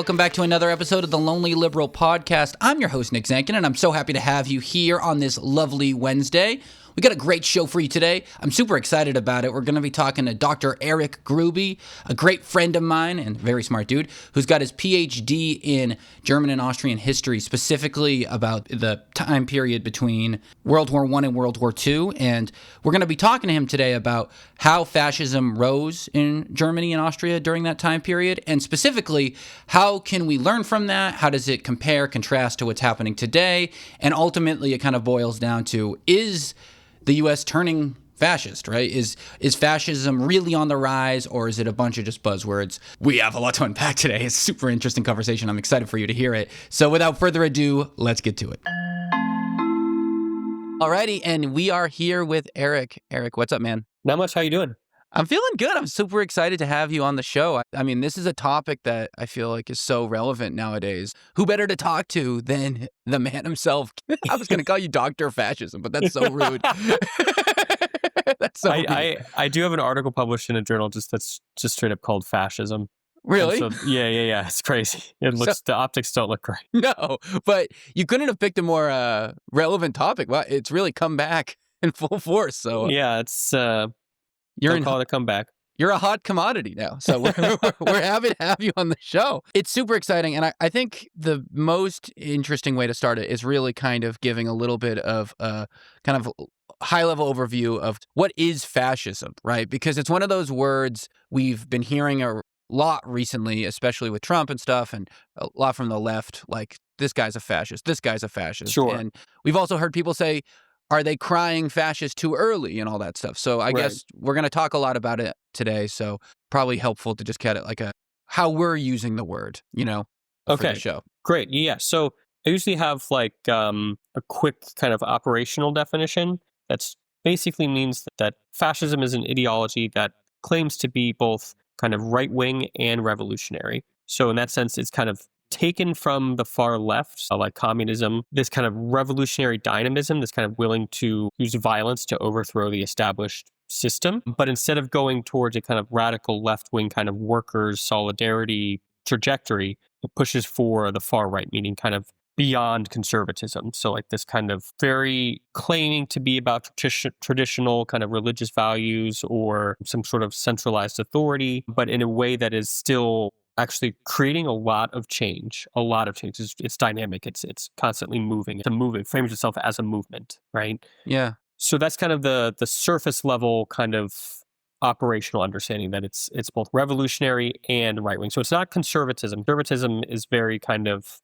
welcome back to another episode of the Lonely Liberal Podcast. I'm your host, Nick Zankin, and I'm so happy to have you here on this lovely Wednesday. We got a great show for you today. I'm super excited about it. We're going to be talking to Dr. Eric Grube, a great friend of mine and very smart dude who's got his PhD in German and Austrian history, specifically about the time period between World War I and World War II. And we're going to be talking to him today about how fascism rose in Germany and Austria during that time period, and specifically, how can we learn from that? How does it compare, contrast to what's happening today? And ultimately, it kind of boils down to, is the U.S. turning fascist, right? Is fascism really on the rise, or is it a bunch of just buzzwords? We have a lot to unpack today. It's a super interesting conversation. I'm excited for you to hear it. So without further ado, let's get to it. Alrighty, and we are here with Eric. Eric, what's up, man? Not much. How you doing? I'm feeling good. I'm super excited to have you on the show. I mean, this is a topic that I feel like is so relevant nowadays. Who better to talk to than the man himself? I was going to call you Dr. Fascism, but that's so rude. That's so rude. I do have an article published in a journal that's just straight up called Fascism. Really? So, yeah. It's crazy. The optics don't look great. No, but you couldn't have picked a more relevant topic. Well, it's really come back in full force. So yeah, it's call it a comeback. You're a hot commodity now, so we're happy to have you on the show. It's super exciting, and I think the most interesting way to start it is really kind of giving a little bit of a kind of high-level overview of what is fascism, right? Because it's one of those words we've been hearing a lot recently, especially with Trump and stuff, and a lot from the left, like, this guy's a fascist, this guy's a fascist. Sure. And we've also heard people say, are they crying fascist too early and all that stuff? So I guess we're going to talk a lot about it today. So probably helpful to just get it like how we're using the word, for the show. Great. Yeah. So I usually have like a quick kind of operational definition. That's basically means that fascism is an ideology that claims to be both kind of right-wing and revolutionary. So in that sense, it's kind of taken from the far left, like communism, this kind of revolutionary dynamism, this kind of willing to use violence to overthrow the established system. But instead of going towards a kind of radical left-wing kind of workers' solidarity trajectory, it pushes for the far right, meaning kind of beyond conservatism. So like this kind of very claiming to be about traditional kind of religious values or some sort of centralized authority, but in a way that is still actually creating a lot of change. It's dynamic. It's constantly moving. It's a movement. It frames itself as a movement, right? Yeah. So that's kind of the surface level kind of operational understanding that it's both revolutionary and right wing. So it's not conservatism. Conservatism is very kind of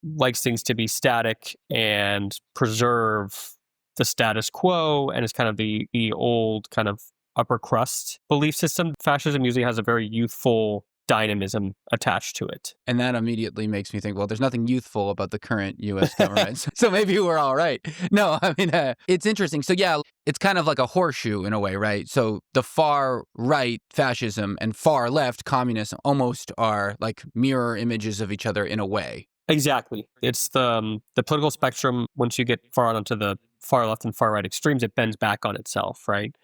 likes things to be static and preserve the status quo, and it's kind of the old kind of upper crust belief system. Fascism usually has a very youthful dynamism attached to it. And that immediately makes me think, well, there's nothing youthful about the current U.S. government. So maybe we're all right. No, I mean, it's interesting. So yeah, it's kind of like a horseshoe in a way, right? So the far right fascism and far left communism almost are like mirror images of each other in a way. Exactly. It's the political spectrum. Once you get far out onto the far left and far right extremes, it bends back on itself, right?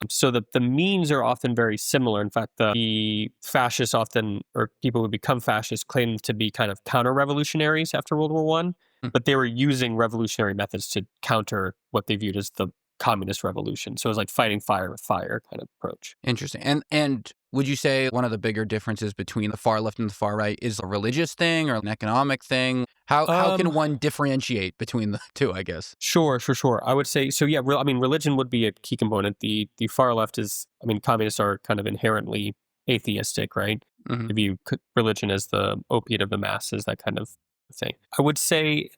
So the means are often very similar. In fact, the fascists often, or people who become fascists, claim to be kind of counter-revolutionaries after World War I, but they were using revolutionary methods to counter what they viewed as the communist revolution. So it was like fighting fire with fire kind of approach. Interesting. And would you say one of the bigger differences between the far left and the far right is a religious thing or an economic thing? How can one differentiate between the two, I guess? Sure. I would say, so yeah, religion would be a key component. The far left is, communists are kind of inherently atheistic, right? Mm-hmm. They view religion as the opiate of the masses, that kind of thing. I would say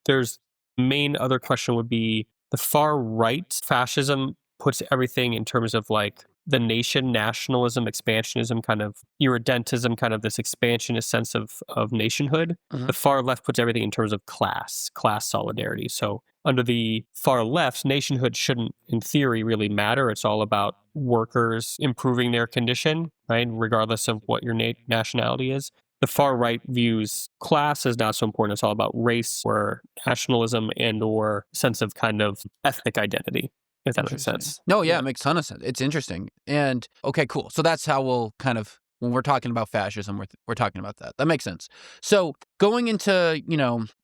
there's main other question would be the far right fascism puts everything in terms of like the nation, nationalism, expansionism, kind of irredentism, kind of this expansionist sense of nationhood. Mm-hmm. The far left puts everything in terms of class solidarity. So under the far left, nationhood shouldn't, in theory, really matter. It's all about workers improving their condition, right? Regardless of what your nationality is. The far right views class as not so important. It's all about race or nationalism and or sense of kind of ethnic identity, if that makes sense. No, yeah, it makes a ton of sense. It's interesting. And okay, cool. So that's how we'll kind of when we're talking about fascism, we're talking about that. That makes sense. So going into,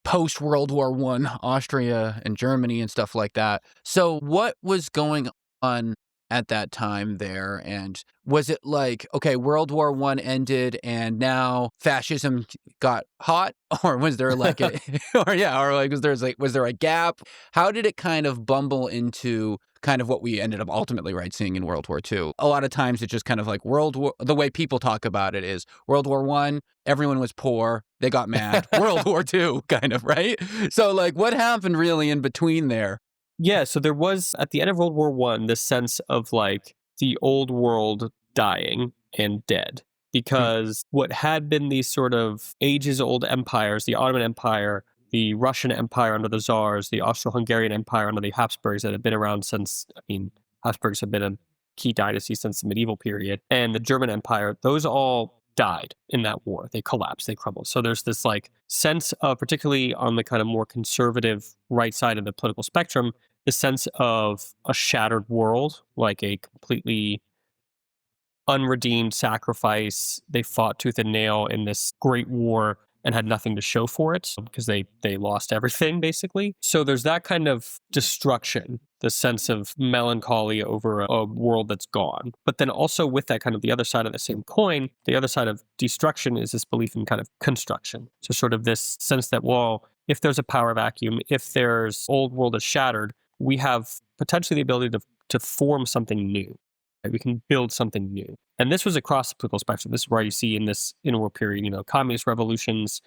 post World War I, Austria and Germany and stuff like that. So what was going on at that time there? And was it like, okay, World War I ended and now fascism got hot? Or was there like was there a gap? How did it kind of bumble into kind of what we ended up ultimately seeing in World War II? A lot of times it's just kind of like the way people talk about it is World War I, everyone was poor, they got mad. World War II, kind of, right? So like what happened really in between there? Yeah, so there was, at the end of World War One, this sense of like the old world dying and dead. Because what had been these sort of ages old empires, the Ottoman Empire, the Russian Empire under the Tsars, the Austro-Hungarian Empire under the Habsburgs that had been around since, Habsburgs have been a key dynasty since the medieval period, and the German Empire, those all died in that war. They collapsed, they crumbled. So there's this like sense of, particularly on the kind of more conservative right side of the political spectrum, the sense of a shattered world, like a completely unredeemed sacrifice. They fought tooth and nail in this great war and had nothing to show for it because they lost everything, basically. So there's that kind of destruction, the sense of melancholy over a world that's gone. But then also with that, kind of the other side of the same coin, the other side of destruction is this belief in kind of construction. So sort of this sense that, well, if there's a power vacuum, if there's old world is shattered, we have potentially the ability to form something new. We can build something new. And this was across the political spectrum. This is where you see in this interwar period, communist revolutions,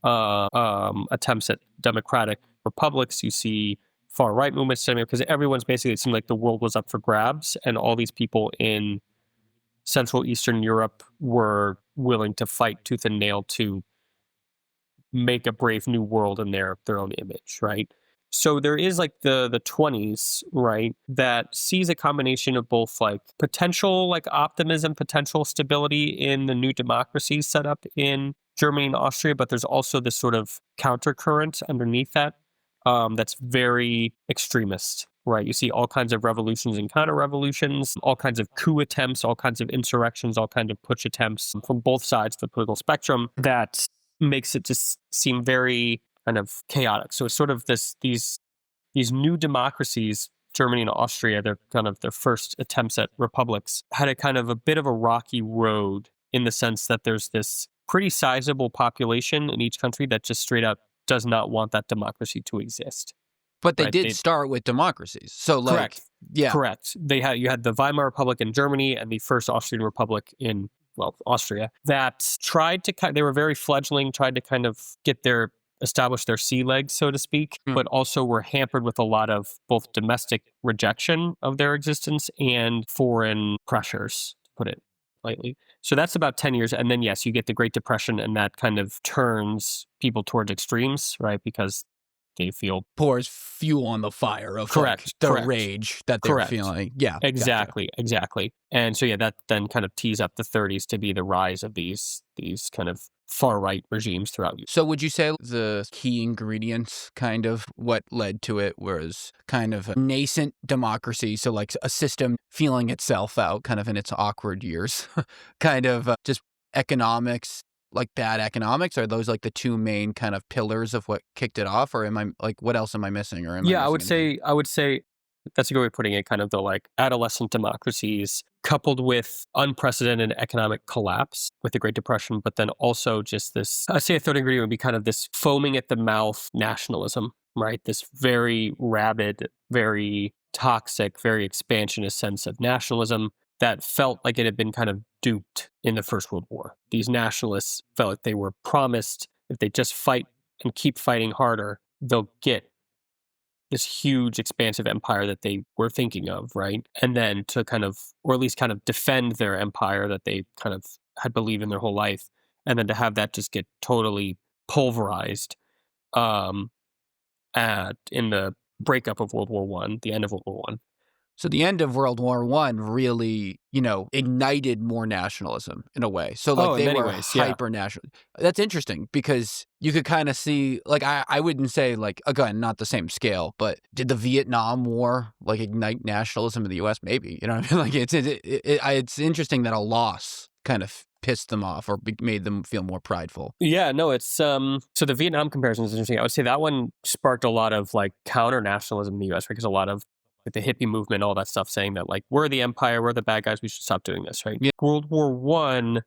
attempts at democratic republics. You see far right movements, because everyone's basically, it seemed like the world was up for grabs, and all these people in Central Eastern Europe were willing to fight tooth and nail to make a brave new world in their own image, right? So there is like the 20s, right, that sees a combination of both like potential like optimism, potential stability in the new democracies set up in Germany and Austria, but there's also this sort of countercurrent underneath that that's very extremist, right? You see all kinds of revolutions and counter-revolutions, all kinds of coup attempts, all kinds of insurrections, all kinds of putsch attempts from both sides of the political spectrum that makes it just seem very kind of chaotic. So it's sort of these new democracies, Germany and Austria, they're kind of their first attempts at republics, had a kind of a bit of a rocky road in the sense that there's this pretty sizable population in each country that just straight up does not want that democracy to exist. But they did start with democracies. So like, correct. Yeah. Correct. You had the Weimar Republic in Germany and the first Austrian Republic in, Austria, that they were very fledgling, tried to kind of establish their sea legs, so to speak, but also were hampered with a lot of both domestic rejection of their existence and foreign pressures, to put it lightly. So that's about 10 years. And then, yes, you get the Great Depression, and that kind of turns people towards extremes, right? Because they feel pours fuel on the fire of the rage that they're feeling. Yeah, exactly. And so, yeah, that then kind of tees up the 30s to be the rise of these kind of far-right regimes throughout. So would you say the key ingredients, kind of what led to it, was kind of a nascent democracy, so like a system feeling itself out kind of in its awkward years, kind of just economics, like bad economics? Are those like the two main kind of pillars of what kicked it off? Or am I like, what else am I missing? I would say that's a good way of putting it, kind of the like adolescent democracies coupled with unprecedented economic collapse with the Great Depression, but then also just this, I'd say a third ingredient would be kind of this foaming at the mouth nationalism, right? This very rabid, very toxic, very expansionist sense of nationalism that felt like it had been kind of duped in the First World War. These nationalists felt like they were promised if they just fight and keep fighting harder, they'll get this huge expansive empire that they were thinking of, right? And then to kind of, or at least kind of defend their empire that they kind of had believed in their whole life. And then to have that just get totally pulverized in the breakup of World War I, the end of World War I. So the end of World War I really, ignited more nationalism in a way. So like they were hyper national. That's interesting because you could kind of see, like, I wouldn't say, like, again, not the same scale, but did the Vietnam War like ignite nationalism in the U.S.? Maybe, you know what I mean? Like it's interesting that a loss kind of pissed them off or made them feel more prideful. Yeah, no, it's so the Vietnam comparison is interesting. I would say that one sparked a lot of like counter nationalism in the US, right? Because a lot of like the hippie movement, all that stuff saying that like we're the empire, we're the bad guys, we should stop doing this, right? Yeah. World War One,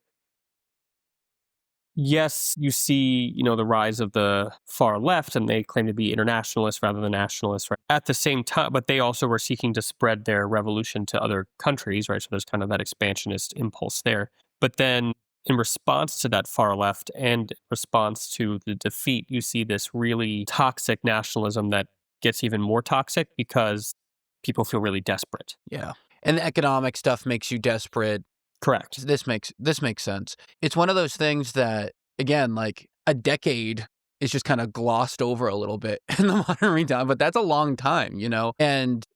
yes, you see, the rise of the far left, and they claim to be internationalists rather than nationalists, right? At the same time, but they also were seeking to spread their revolution to other countries, right? So there's kind of that expansionist impulse there. But then in response to that far left and in response to the defeat, you see this really toxic nationalism that gets even more toxic because people feel really desperate. Yeah. And the economic stuff makes you desperate. Correct. This makes sense. It's one of those things that, again, like a decade is just kind of glossed over a little bit in the modern time, but that's a long time, And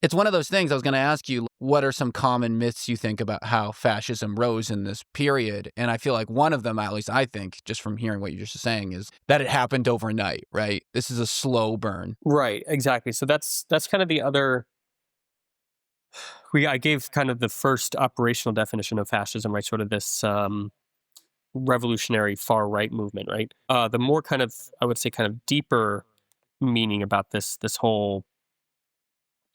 it's one of those things I was going to ask you, what are some common myths you think about how fascism rose in this period? And I feel like one of them, at least I think, just from hearing what you're just saying, is that it happened overnight, right? This is a slow burn. Right, exactly. So that's kind of the other... I gave kind of the first operational definition of fascism, right? Sort of this revolutionary far right movement, right? The more kind of, I would say, kind of deeper meaning about this whole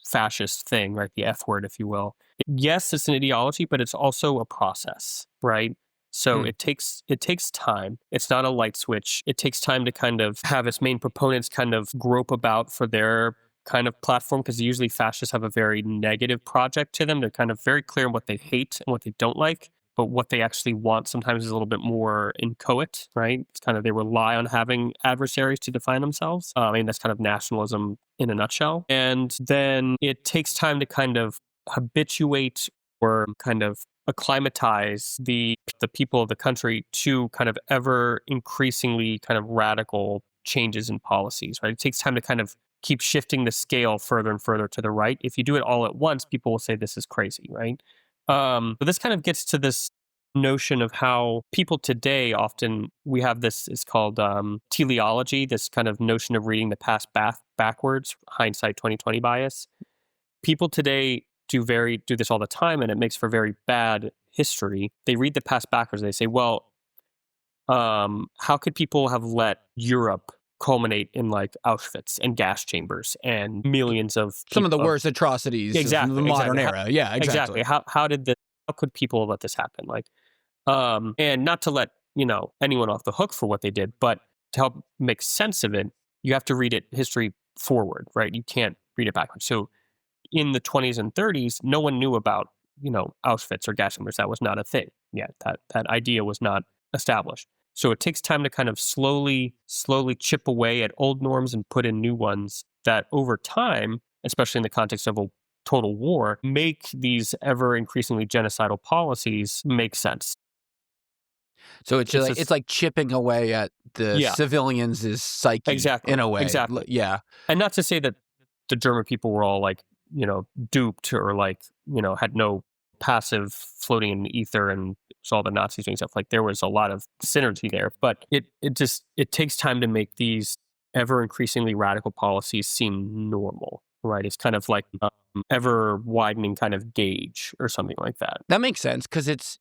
fascist thing, right? The F word, if you will. Yes, it's an ideology, but it's also a process, right? So it takes time. It's not a light switch. It takes time to kind of have its main proponents kind of grope about for their kind of platform, because usually fascists have a very negative project to them. They're kind of very clear on what they hate and what they don't like, but what they actually want sometimes is a little bit more inchoate, right? It's kind of, they rely on having adversaries to define themselves. That's kind of nationalism in a nutshell. And then it takes time to kind of habituate or kind of acclimatize the people of the country to kind of ever increasingly kind of radical changes in policies, right? It takes time to kind of keep shifting the scale further and further to the right. If you do it all at once, people will say this is crazy, right? But this kind of gets to this notion of how people today often, we have this, it's called teleology, this kind of notion of reading the past backwards, hindsight 2020 bias. People today do this all the time, and it makes for very bad history. They read the past backwards. They say, well, how could people have let Europe culminate in like Auschwitz and gas chambers and millions of people, some of the worst atrocities of the modern era? Yeah, exactly. How could people let this happen? Like, and not to let anyone off the hook for what they did, but to help make sense of it, you have to read it history forward, right? You can't read it backwards. So in the 20s and 30s, no one knew about Auschwitz or gas chambers. That was not a thing yet. That idea was not established. So it takes time to kind of slowly chip away at old norms and put in new ones that over time, especially in the context of a total war, make these ever increasingly genocidal policies make sense. So it's like chipping away at the civilians' psyche in a way. Exactly. Yeah. And not to say that the German people were all like, duped or like, had no passive floating in the ether and saw the Nazis doing stuff. Like there was a lot of synergy there, but it takes time to make these ever increasingly radical policies seem normal, right? It's kind of like ever widening kind of gauge or something like that. That makes sense because it's,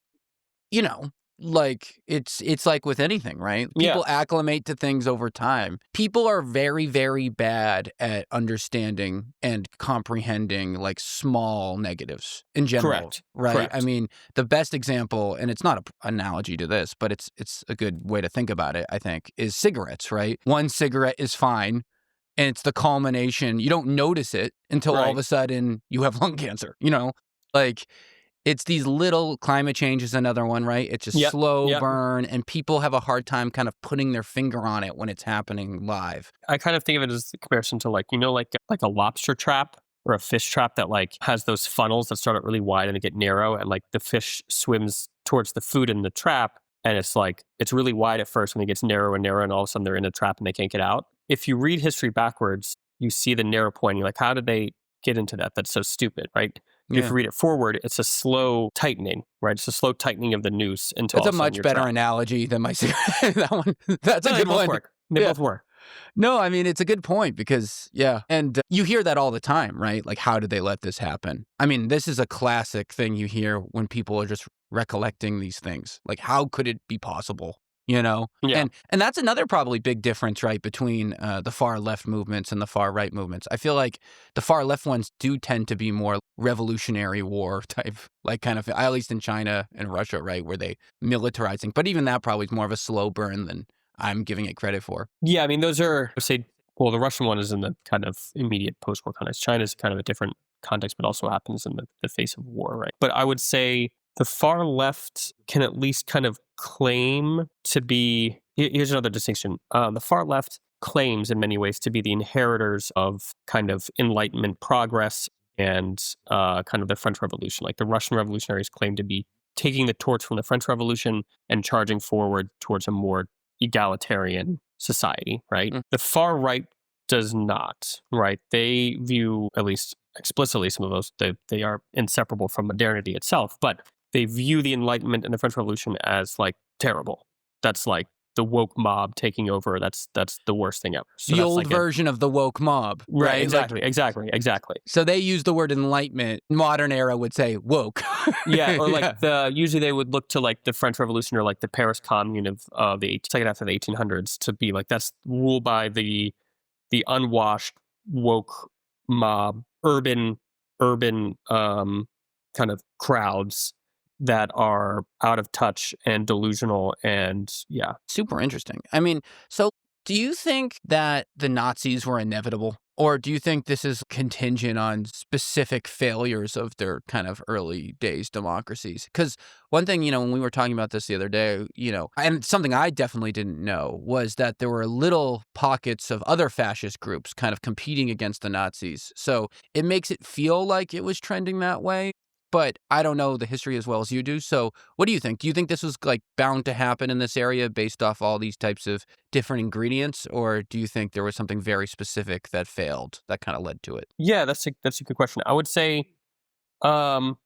like it's like with anything, right? People acclimate to things over time. People are very, very bad at understanding and comprehending like small negatives in general. Correct. Right? Correct. I mean, the best example, and it's not an analogy to this, but it's a good way to think about it, I think, is cigarettes, right? One cigarette is fine. And it's the culmination. You don't notice it until all of a sudden you have lung cancer, Like, it's these little, climate change is another one, right? It's a slow burn, and people have a hard time kind of putting their finger on it when it's happening live. I kind of think of it as a comparison to like a lobster trap or a fish trap that like has those funnels that start out really wide and they get narrow, and like the fish swims towards the food in the trap, and it's like, it's really wide at first and it gets narrower and narrower, and all of a sudden they're in a trap and they can't get out. If you read history backwards, you see the narrow point. You're like, how did they get into that? That's so stupid, right? Yeah. If you read it forward, it's a slow tightening, right? It's a slow tightening of the noose until that's a much better analogy than my cigarette. That one, that's a good one. They both work. No, I mean, it's a good point because, yeah. And you hear that all the time, right? Like, how did they let this happen? I mean, this is a classic thing you hear when people are just recollecting these things. Like, how could it be possible? You know? Yeah. And that's another probably big difference, right, between the far left movements and the far right movements. I feel like the far left ones do tend to be more revolutionary war type, like kind of, at least in China and Russia, right, where they militarizing. But even that probably is more of a slow burn than I'm giving it credit for. Yeah, I mean, those are, I would say, well, the Russian one is in the kind of immediate post-war context. China's kind of a different context, but also happens in the face of war, right? But I would say the far left can at least kind of claim to be, here's another distinction. The far left claims in many ways to be the inheritors of kind of Enlightenment progress and kind of the French Revolution. Like the Russian revolutionaries claim to be taking the torch from the French Revolution and charging forward towards a more egalitarian society, right? Mm. The far right does not, right? They view, at least explicitly, some of those, they are inseparable from modernity itself, but they view the Enlightenment and the French Revolution as like terrible. That's like the woke mob taking over. That's the worst thing ever. So The that's old like version of the woke mob, right? right? Exactly, Like, exactly. so they use the word enlightenment. Modern era would say woke. Yeah, or like Yeah. usually they would look to like the French Revolution or like the Paris Commune of the second half of the 1800s to be like that's ruled by the unwashed woke mob, urban kind of crowds that are out of touch and delusional and yeah. Super interesting. I mean, so do you think that the Nazis were inevitable? Or do you think this is contingent on specific failures of their kind of early days democracies? Because one thing, when we were talking about this the other day, and something I definitely didn't know was that there were little pockets of other fascist groups kind of competing against the Nazis. So it makes it feel like it was trending that way. But I don't know the history as well as you do. So what do you think? Do you think this was like bound to happen in this area based off all these types of different ingredients? Or do you think there was something very specific that failed that kind of led to it? Yeah, that's a good question. I would say um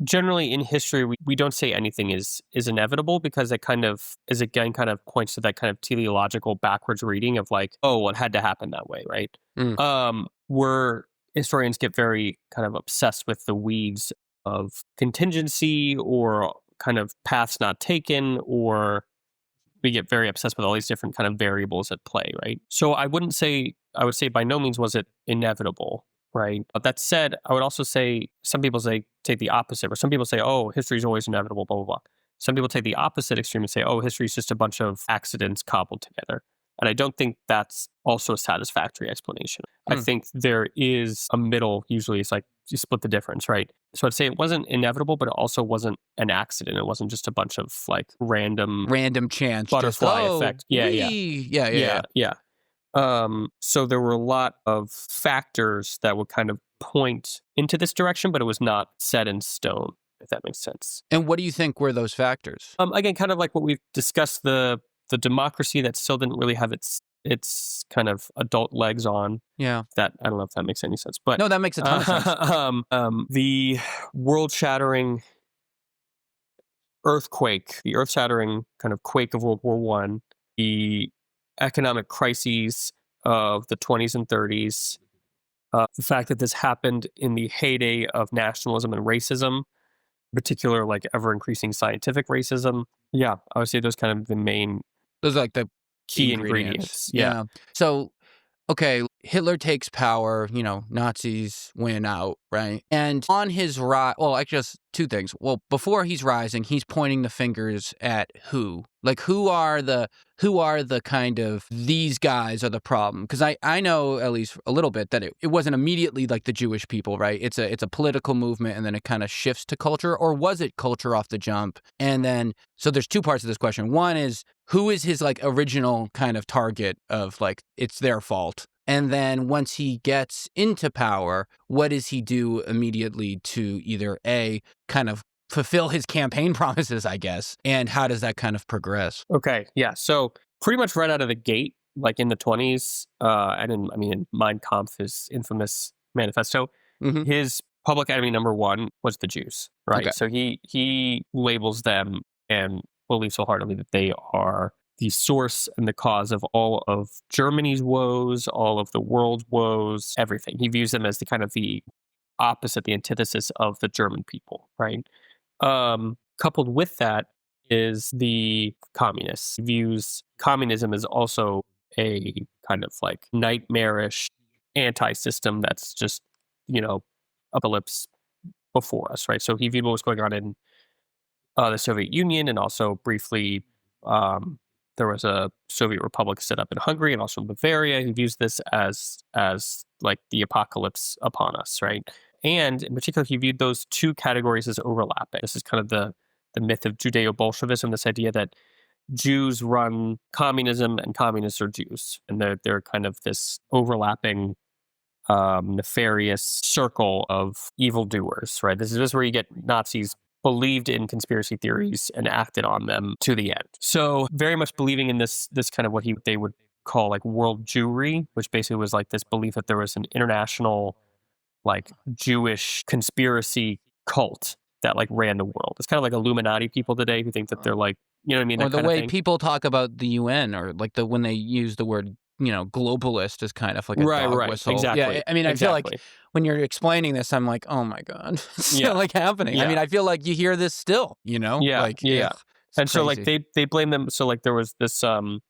generally in history we don't say anything is inevitable because it kind of is again kind of points to that kind of teleological backwards reading of like, oh, well, it had to happen that way, right? Mm. Where historians get very kind of obsessed with the weeds of contingency or kind of paths not taken, or we get very obsessed with all these different kind of variables at play, right? So I would say by no means was it inevitable, right? But that said, I would also say some people take the opposite, or some people say, oh, history is always inevitable, blah, blah, blah. Some people take the opposite extreme and say, oh, history is just a bunch of accidents cobbled together. And I don't think that's also a satisfactory explanation. I think there is a middle, usually it's like you split the difference, right? So I'd say it wasn't inevitable, but it also wasn't an accident. It wasn't just a bunch of like random chance. butterfly just, effect. Yeah. So there were a lot of factors that would kind of point into this direction, but it was not set in stone, if that makes sense. And what do you think were those factors? Again, kind of like what we've discussed, the democracy that still didn't really have its kind of adult legs on. Yeah. That I don't know if that makes any sense, but No, that makes a ton of sense. The world-shattering earthquake, the earth-shattering kind of quake of World War One, the economic crises of the 20s and 30s, the fact that this happened in the heyday of nationalism and racism, in particular, like ever-increasing scientific racism. Yeah, I would say those kind of the main. Those are like the Key ingredients. Yeah. So, okay, Hitler takes power, Nazis win out, right? And on his rise, well, actually, just two things. Well, before he's rising, he's pointing the fingers at who? Like, who are the kind of, these guys are the problem? Because I know at least a little bit that it wasn't immediately like the Jewish people, right? It's a political movement, and then it kind of shifts to culture, or was it culture off the jump? And then, so there's two parts of this question. One is, who is his like original kind of target of like, it's their fault? And then once he gets into power, what does he do immediately to either A, kind of fulfill his campaign promises, I guess, and how does that kind of progress? Okay, yeah. So pretty much right out of the gate, like in the 20s, and in Mein Kampf, his infamous manifesto, his public enemy number one was the Jews, right? Okay. So he labels them and believes wholeheartedly that they are the source and the cause of all of Germany's woes, all of the world's woes, everything. He views them as the kind of the opposite, the antithesis of the German people, right? Coupled with that is the communists. He views communism as also a kind of like nightmarish anti-system that's just, apocalypse before us, right? So he viewed what was going on in the Soviet Union, and also briefly there was a Soviet republic set up in Hungary and also in Bavaria. He views this as like the apocalypse upon us, right? And in particular, he viewed those two categories as overlapping. This is kind of the myth of Judeo-Bolshevism, this idea that Jews run communism and communists are Jews, and they're kind of this overlapping nefarious circle of evildoers, right? This is where you get Nazis believed in conspiracy theories and acted on them to the end. So very much believing in this kind of what they would call like world Jewry, which basically was like this belief that there was an international like Jewish conspiracy cult that like ran the world. It's kind of like Illuminati people today who think that they're like, you know what I mean? Or That the kind of way thing. people talk about the UN, or like when they use the word, globalist is kind of like a dog Right. whistle. Exactly. Yeah, I mean, I feel like Exactly. when you're explaining this, I'm like, oh my God, it's Yeah. still like happening. I mean, Yeah. I feel like you hear this still, Yeah. like, Yeah. ugh, it's And so like crazy. they blame them. So like there was this kind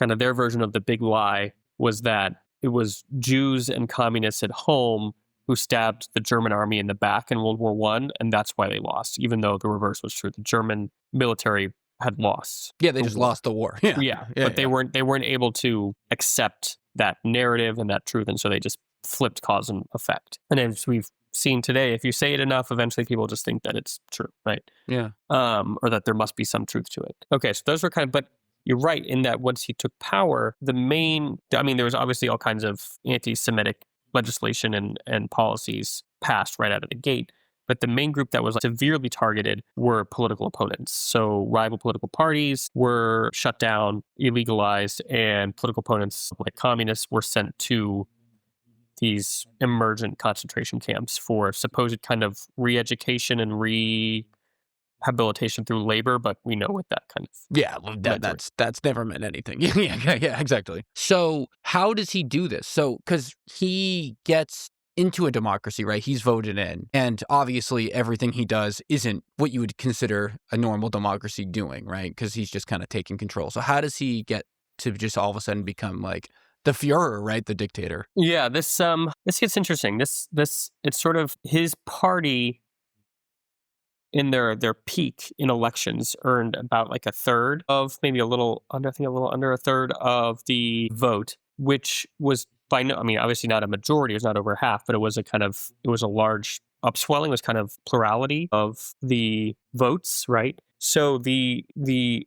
of their version of the big lie was that it was Jews and communists at home who stabbed the German army in the back in World War I, and that's why they lost, even though the reverse was true. The German military had lost Yeah, they the just war. lost the war. Yeah, Yeah, yeah, but they weren't able to accept that narrative and that truth, and so they just flipped cause and effect. And as we've seen today, if you say it enough, eventually people just think that it's true, right? yeah. Or that there must be some truth to it. Okay, so those were but you're right in that once he took power, there was obviously all kinds of anti-Semitic legislation and policies passed right out of the gate. But the main group that was severely targeted were political opponents. So rival political parties were shut down, illegalized, and political opponents like communists were sent to these emergent concentration camps for supposed kind of re-education and rehabilitation through labor. But we know what that kind of Yeah, well, meant. that's never meant anything. Yeah, exactly. So how does he do this? So because he gets into a democracy, right? He's voted in, and obviously everything he does isn't what you would consider a normal democracy doing, right? Because he's just kind of taking control. So how does he get to just all of a sudden become like the Führer, right? The dictator. Yeah, this gets interesting. This it's sort of his party in their peak in elections earned about like a third of, maybe a little under, I think a little under a third of the vote, which was obviously not a majority, it was not over half, but it was a large upswelling, it was kind of plurality of the votes, right? So the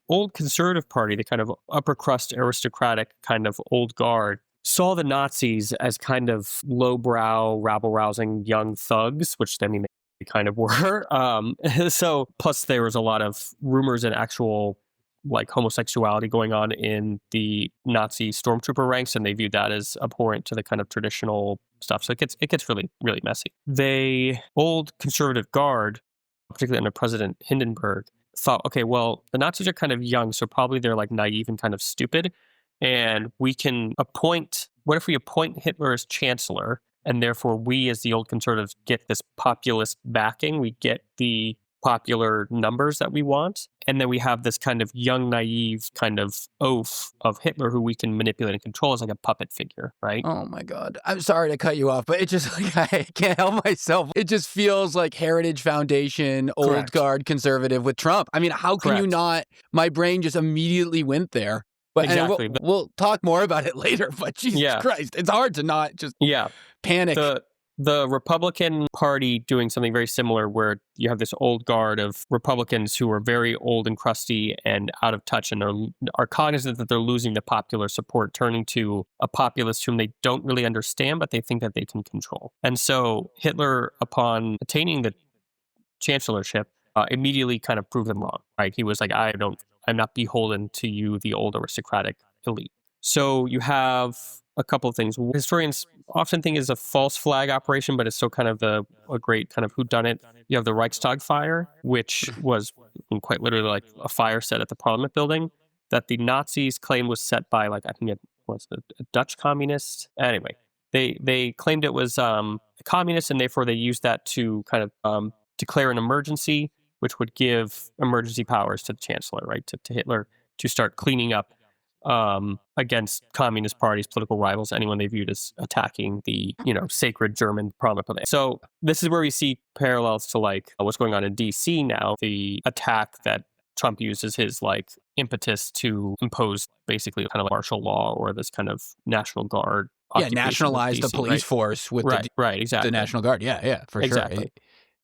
old conservative party, the kind of upper crust aristocratic kind of old guard, saw the Nazis as kind of lowbrow, rabble-rousing young thugs, which they kind of were. So plus there was a lot of rumors and actual like homosexuality going on in the Nazi stormtrooper ranks, and they viewed that as abhorrent to the kind of traditional stuff. So it gets really, really messy. The old conservative guard, particularly under President Hindenburg, thought, okay, well, the Nazis are kind of young, so probably they're like naive and kind of stupid. And what if we appoint Hitler as chancellor, and therefore we as the old conservatives get this populist backing, we get the popular numbers that we want, and then we have this kind of young, naive kind of oaf of Hitler who we can manipulate and control as like a puppet figure, right? Oh my God. I'm sorry to cut you off, but it just like I can't help myself. It just feels like Heritage Foundation, old Correct. guard conservative with Trump. I mean, how can you Correct. not? My brain just immediately went there. But and Exactly. we'll talk more about it later, but Jesus Yeah. Christ, it's hard to not just Yeah. panic. The Republican Party doing something very similar, where you have this old guard of Republicans who are very old and crusty and out of touch, and are cognizant that they're losing the popular support, turning to a populace whom they don't really understand, but they think that they can control. And so Hitler, upon attaining the chancellorship, immedially kind of proved them wrong. Right? He was like, I'm not beholden to you, the old aristocratic elite. So you have a couple of things. Historians often think is a false flag operation, but it's still kind of a great kind of whodunit. You have the Reichstag fire, which was quite literally like a fire set at the Parliament building. that the Nazis claimed was set by, like, I think it was a Dutch communist. Anyway, they claimed it was a communist, and therefore they used that to kind of declare an emergency, which would give emergency powers to the chancellor, right, to Hitler, to start cleaning up against communist parties, political rivals, anyone they viewed as attacking the, sacred German parliament. So this is where we see parallels to like what's going on in DC now, the attack that Trump uses his like impetus to impose basically kind of like martial law or this kind of National Guard. Yeah, nationalize the police force with right, exactly. the National Guard. Yeah, for exactly. Sure.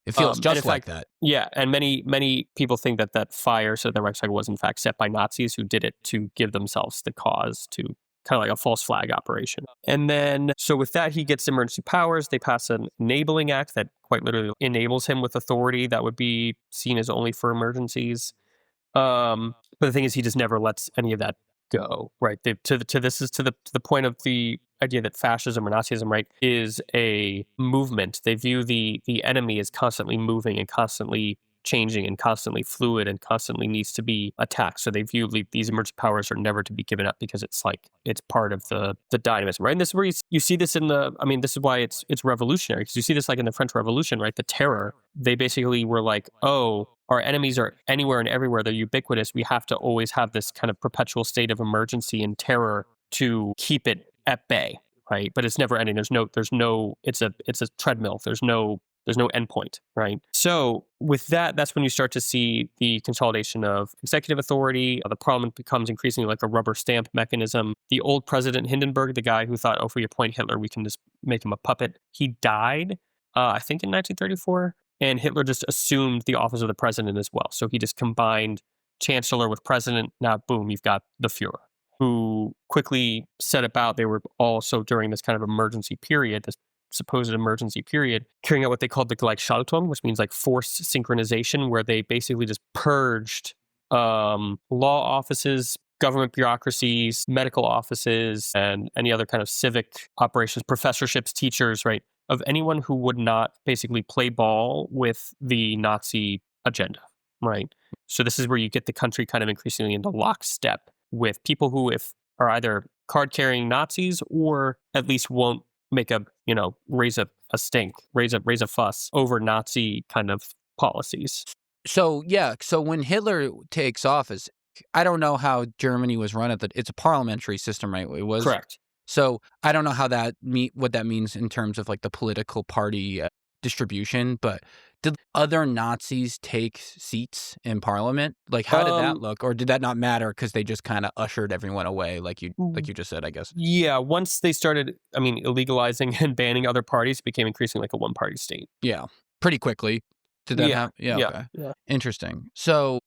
It feels just like that. Yeah, and many people think that fire, so the Reichstag was in fact set by Nazis who did it to give themselves the cause, to kind of like a false flag operation. And then, so with that, he gets emergency powers. They pass an enabling act that quite literally enables him with authority that would be seen as only for emergencies. But the thing is, he just never lets any of that go, right? To the point of the idea that fascism or Nazism, right, is a movement. They view the enemy as constantly moving and constantly changing and constantly fluid and constantly needs to be attacked. So they view these emergent powers are never to be given up because it's part of the dynamism, right? And this is where you see this this is why it's revolutionary, because you see this like in the French Revolution, right? The terror, they basically were like, oh, our enemies are anywhere and everywhere. They're ubiquitous. We have to always have this kind of perpetual state of emergency and terror to keep it at bay, right? But it's never ending. It's a treadmill. There's no endpoint, right? So with that, that's when you start to see the consolidation of executive authority. The parliament becomes increasingly like a rubber stamp mechanism. The old president Hindenburg, the guy who thought, oh, for your point, Hitler, we can just make him a puppet. He died, I think in 1934, and Hitler just assumed the office of the president as well. So he just combined chancellor with president. Now, boom, you've got the Fuhrer, who quickly set about. They were also during this kind of emergency period, this supposed emergency period, carrying out what they called the Gleichschaltung, which means like forced synchronization, where they basically just purged law offices, government bureaucracies, medical offices, and any other kind of civic operations, professorships, teachers, right, of anyone who would not basically play ball with the Nazi agenda, right? So this is where you get the country kind of increasingly into lockstep with people who are either card-carrying Nazis or at least won't make raise a stink, raise a fuss over Nazi kind of policies. So when Hitler takes office, I don't know how Germany was run it's a parliamentary system, right? It was correct. So I don't know how what that means in terms of like the political party distribution, but did other Nazis take seats in parliament? Like, how did that look? Or did that not matter because they just kind of ushered everyone away, like you just said, I guess? Yeah, once they started, illegalizing and banning other parties, it became increasingly like a one-party state. Yeah, pretty quickly. Did that happen? Yeah, okay. Yeah. Interesting. So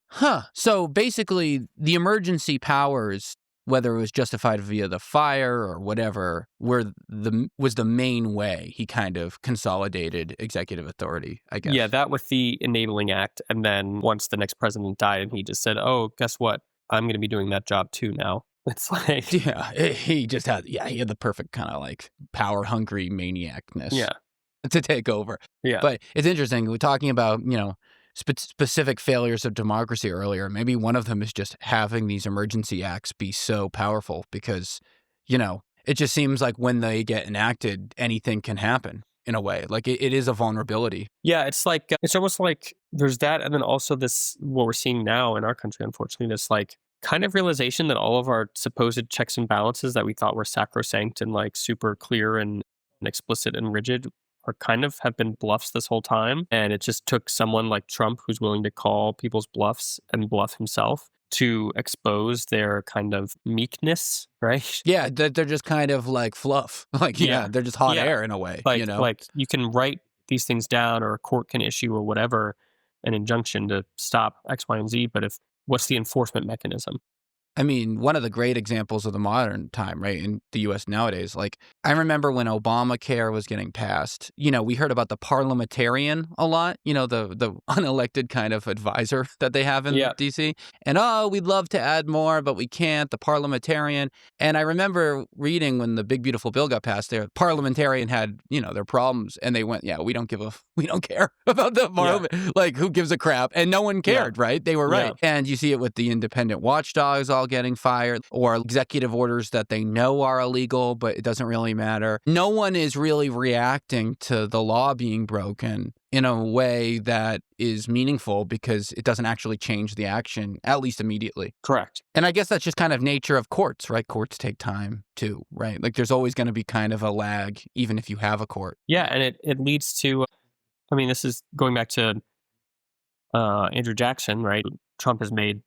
basically the emergency powers, whether it was justified via the fire or whatever, was the main way he kind of consolidated executive authority, I guess. Yeah, that with the Enabling Act. And then once the next president died and he just said, oh, guess what? I'm going to be doing that job too now. It's like... Yeah, he had the perfect kind of like power-hungry maniacness to take over. Yeah. But it's interesting. We're talking about, specific failures of democracy earlier. Maybe one of them is just having these emergency acts be so powerful because, it just seems like when they get enacted, anything can happen in a way. Like it is a vulnerability. Yeah, it's like, it's almost like there's that. And then also this, what we're seeing now in our country, unfortunately, this like kind of realization that all of our supposed checks and balances that we thought were sacrosanct and like super clear and explicit and rigid are kind of have been bluffs this whole time. And it just took someone like Trump, who's willing to call people's bluffs and bluff himself, to expose their kind of meekness, right? Yeah, they're just kind of like fluff. Like, they're just hot air in a way, Like you can write these things down, or a court can issue or whatever, an injunction to stop X, Y, and Z, but what's the enforcement mechanism? I mean, one of the great examples of the modern time, right, in the U.S. nowadays, like, I remember when Obamacare was getting passed, we heard about the parliamentarian a lot, the unelected kind of advisor that they have in D.C. And, we'd love to add more, but we can't, the parliamentarian. And I remember reading when the big, beautiful bill got passed there, parliamentarian had, their problems, and they went, we don't care about the parliament. Like, who gives a crap? And no one cared, right? They were right. And you see it with the independent watchdogs all all getting fired, or executive orders that they know are illegal, but it doesn't really matter. No one is really reacting to the law being broken in a way that is meaningful because it doesn't actually change the action, at least immediately. Correct. And I guess that's just kind of nature of courts, right? Courts take time too, right? Like there's always going to be kind of a lag, even if you have a court. Yeah, and it leads to, I mean, this is going back to Andrew Jackson, right? Trump has made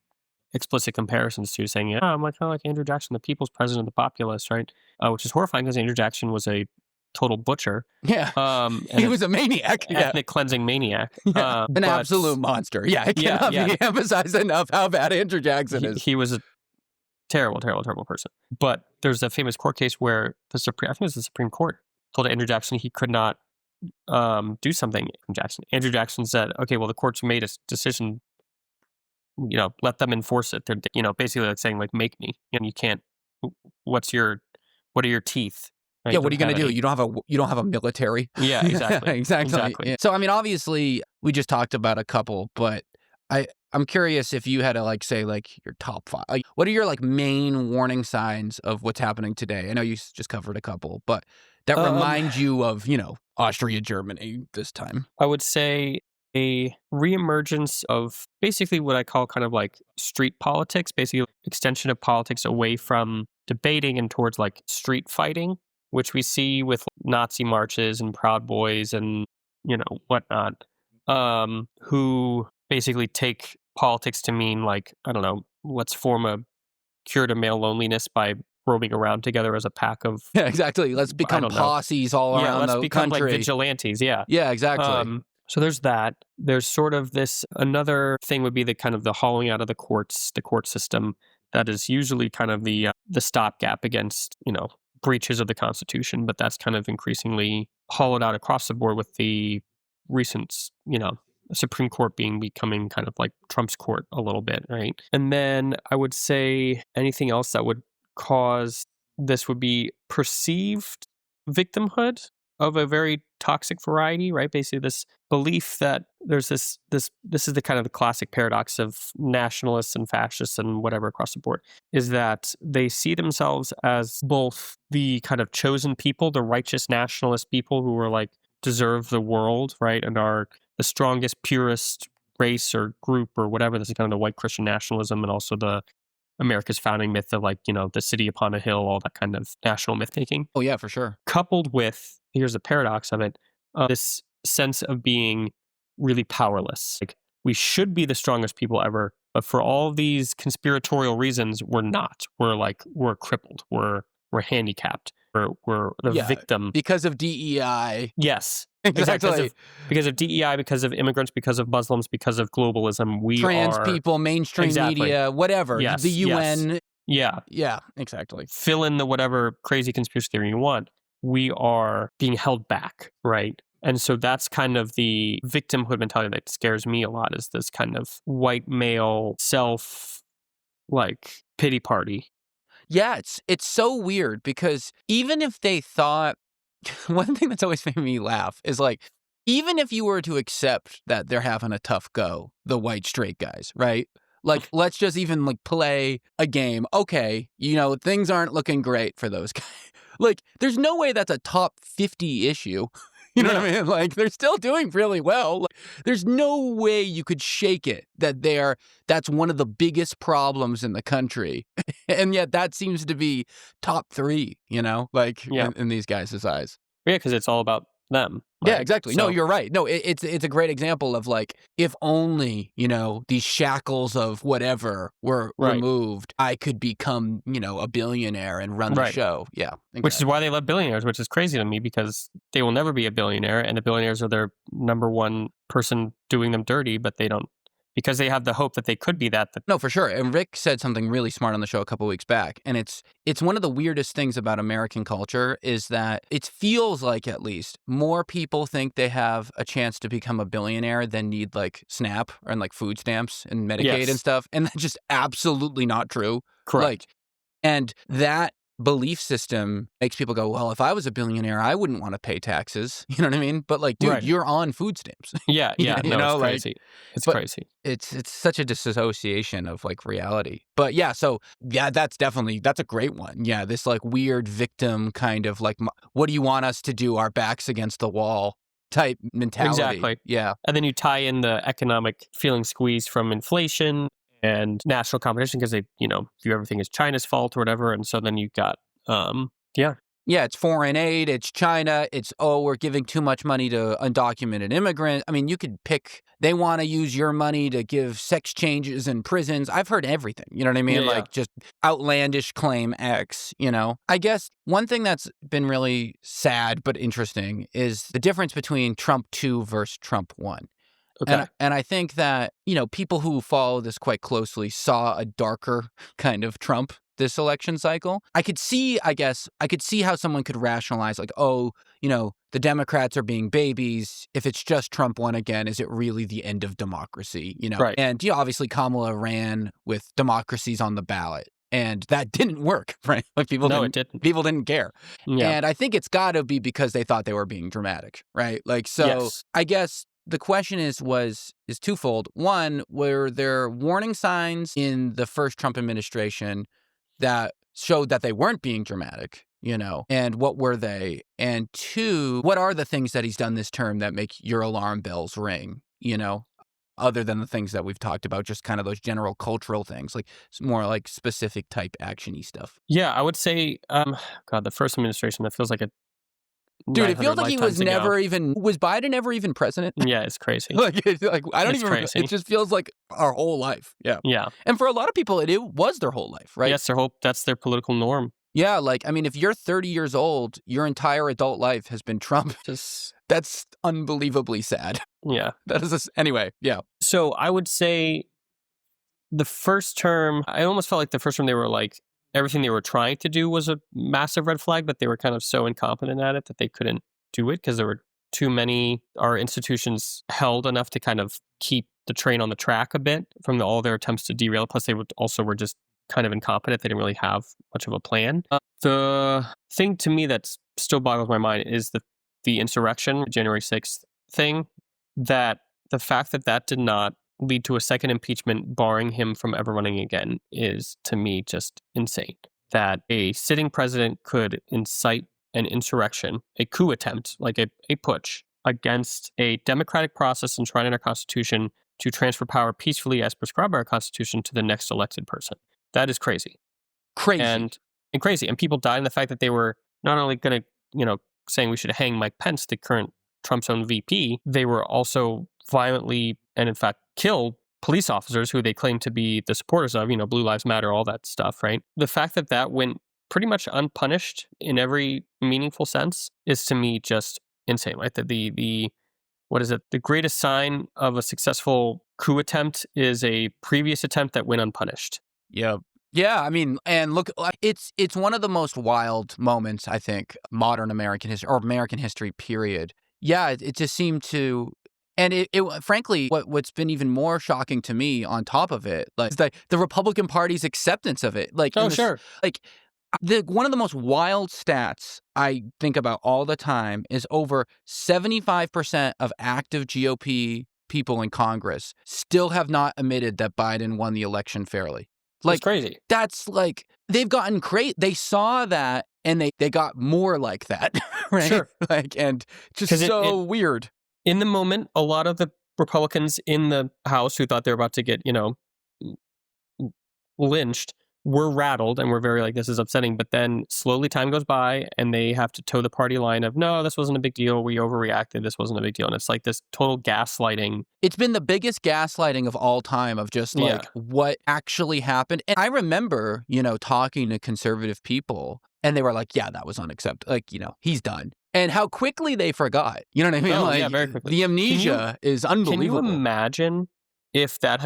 explicit comparisons to, saying, yeah, I'm like kind of like Andrew Jackson, the people's president, the populace, right? Which is horrifying because Andrew Jackson was a total butcher. Yeah, he was a maniac. Ethnic cleansing maniac. Yeah. An absolute monster. Yeah, it cannot be emphasized enough how bad Andrew Jackson is. He was a terrible, terrible, terrible person. But there's a famous court case where I think it was the Supreme Court told Andrew Jackson he could not do something. Andrew Jackson said, okay, well, the court's made a decision, let them enforce it. They're, basically like saying, like, make me, you can't, what are your teeth? Right? Yeah, what are you going to do? You don't have a military. Yeah, exactly. Exactly. Yeah. So, I mean, obviously, we just talked about a couple, but I'm curious if you had to say your top 5. Like, what are your main warning signs of what's happening today? I know you just covered a couple, but that remind you of Austria, Germany this time. I would say a reemergence of basically what I call kind of like street politics, basically extension of politics away from debating and towards street fighting, which we see with Nazi marches and Proud Boys and whatnot, who basically take politics to mean let's form a cure to male loneliness by roaming around together as a pack of... Yeah, exactly. Let's become posses all around the country. Yeah, let's become vigilantes, yeah. Yeah, exactly. So there's that. There's sort of this... Another thing would be the kind of the hollowing out of the courts, the court system, that is usually kind of the stopgap against, breaches of the Constitution, but that's kind of increasingly hollowed out across the board with the recent, Supreme Court becoming kind of like Trump's court a little bit, right? And then I would say anything else that would cause this would be perceived victimhood of a very toxic variety, right? Basically this belief that there's this is the kind of the classic paradox of nationalists and fascists and whatever across the board, is that they see themselves as both the kind of chosen people, the righteous nationalist people who are deserve the world, right? And are the strongest, purest race or group or whatever. This is kind of the white Christian nationalism, and also the America's founding myth of the city upon a hill, all that kind of national myth making. Oh yeah, for sure. Coupled with, here's the paradox of it, this sense of being really powerless. We should be the strongest people ever, but for all these conspiratorial reasons, we're not. We're crippled. We're handicapped. We're the victim. Because of DEI. Yes. Exactly. Because of DEI, because of immigrants, because of Muslims, because of globalism, trans people, mainstream media, whatever. Yes, the UN. Yes. Yeah, exactly. Fill in the whatever crazy conspiracy theory you want. We are being held back, right? And so that's kind of the victimhood mentality that scares me a lot, is this kind of white male pity party. Yeah, it's so weird because even if they thought, one thing that's always made me laugh is even if you were to accept that they're having a tough go, the white straight guys, right? Let's just even play a game. Okay, things aren't looking great for those guys. There's no way that's a top 50 issue. You know what I mean? They're still doing really well. There's no way you could shake it that that's one of the biggest problems in the country. And yet that seems to be top 3, in these guys' eyes. Yeah, because it's all about them. Right? Yeah, exactly. So, no, you're right. No, it's a great example of if only, these shackles of whatever were removed, I could become, a billionaire and run the show. Yeah. Exactly. Which is why they love billionaires, which is crazy to me, because they will never be a billionaire, and the billionaires are their number one person doing them dirty, but they don't, because they have the hope that they could be that. No, for sure. And Rick said something really smart on the show a couple weeks back. And it's one of the weirdest things about American culture is that it feels like, at least, more people think they have a chance to become a billionaire than need SNAP and food stamps and Medicaid and stuff. And that's just absolutely not true. Correct. And that belief system makes people go, well, if I was a billionaire, I wouldn't want to pay taxes. You know what I mean? But like, dude, Right. you're on food stamps. Yeah, yeah, You no, know, it's like, crazy. It's but crazy. it's such a disassociation of like reality. But yeah, so yeah, that's a great one. Yeah, this like weird victim kind of like, what do you want us to do? Our backs against the wall type mentality. Exactly. Yeah. And then you tie in the economic feeling squeezed from inflation and national competition because they, view everything as China's fault or whatever. And so then you've got, yeah. Yeah, it's foreign aid, it's China, it's, we're giving too much money to undocumented immigrants. I mean, you could pick, they want to use your money to give sex changes in prisons. I've heard everything, you know what I mean? Yeah, like just outlandish claim X, I guess one thing that's been really sad but interesting is the difference between Trump 2 versus Trump 1. Okay. And I think that, people who follow this quite closely saw a darker kind of Trump this election cycle. I could see how someone could rationalize like, the Democrats are being babies. If it's just Trump won again, is it really the end of democracy? Right. And obviously Kamala ran with democracies on the ballot. And that didn't work, right? Like people didn't care. Yeah. And I think it's got to be because they thought they were being dramatic, right? Like, so Yes. I guess the question is twofold. One, were there warning signs in the first Trump administration that showed that they weren't being dramatic, and what were they? And two, what are the things that he's done this term that make your alarm bells ring, other than the things that we've talked about, just kind of those general cultural things, like more like specific type actiony stuff. Yeah, I would say, the first administration, that feels like a Dude, it feels like he was lifetimes was Biden ever even president? Yeah, it's crazy. like I don't It's even, crazy. it just feels like our whole life. Yeah. Yeah. And for a lot of people, it was their whole life, right? Yes, that's their political norm. Yeah, like, I mean, if you're 30 years old, your entire adult life has been Trump. That's unbelievably sad. Yeah. Anyway, yeah. So I would say the first term, I almost felt like the first term they were like, everything they were trying to do was a massive red flag, but they were kind of so incompetent at it that they couldn't do it because there were too many, our institutions held enough to kind of keep the train on the track a bit from all their attempts to derail. Plus, they were just kind of incompetent. They didn't really have much of a plan. The thing to me that still boggles my mind is the insurrection, January 6th thing, that the fact that did not lead to a second impeachment, barring him from ever running again, is to me just insane. That a sitting president could incite an insurrection, a coup attempt, like a putsch, against a democratic process enshrined in our Constitution to transfer power peacefully as prescribed by our Constitution to the next elected person. That is crazy. Crazy. And crazy. And people died in the fact that they were not only going to, saying we should hang Mike Pence, the current Trump's own VP, they were also violently and in fact kill police officers who they claim to be the supporters of, Blue Lives Matter, all that stuff, right? The fact that went pretty much unpunished in every meaningful sense is to me just insane, right? That the what is it? The greatest sign of a successful coup attempt is a previous attempt that went unpunished. Yep. Yeah, I mean, and look, it's one of the most wild moments, I think, modern American history, or American history, period. Yeah, it just seemed to, and it frankly, what's been even more shocking to me on top of it, like the Republican Party's acceptance of it. Like, Sure. Like, one of the most wild stats I think about all the time is over 75% of active GOP people in Congress still have not admitted that Biden won the election fairly. Like, it's crazy. That's like, they've gotten great. They saw that and they got more like that, right? Sure. Like, and just so weird. In the moment, a lot of the Republicans in the House who thought they were about to get, lynched were rattled and were very like, this is upsetting. But then slowly time goes by and they have to toe the party line of, no, this wasn't a big deal. We overreacted. This wasn't a big deal. And it's like this total gaslighting. It's been the biggest gaslighting of all time of just like what actually happened. And I remember, talking to conservative people and they were like, yeah, that was unacceptable. Like, he's done. And how quickly they forgot. You know what I mean? Oh, yeah, very quickly. The amnesia is unbelievable. Can you imagine if that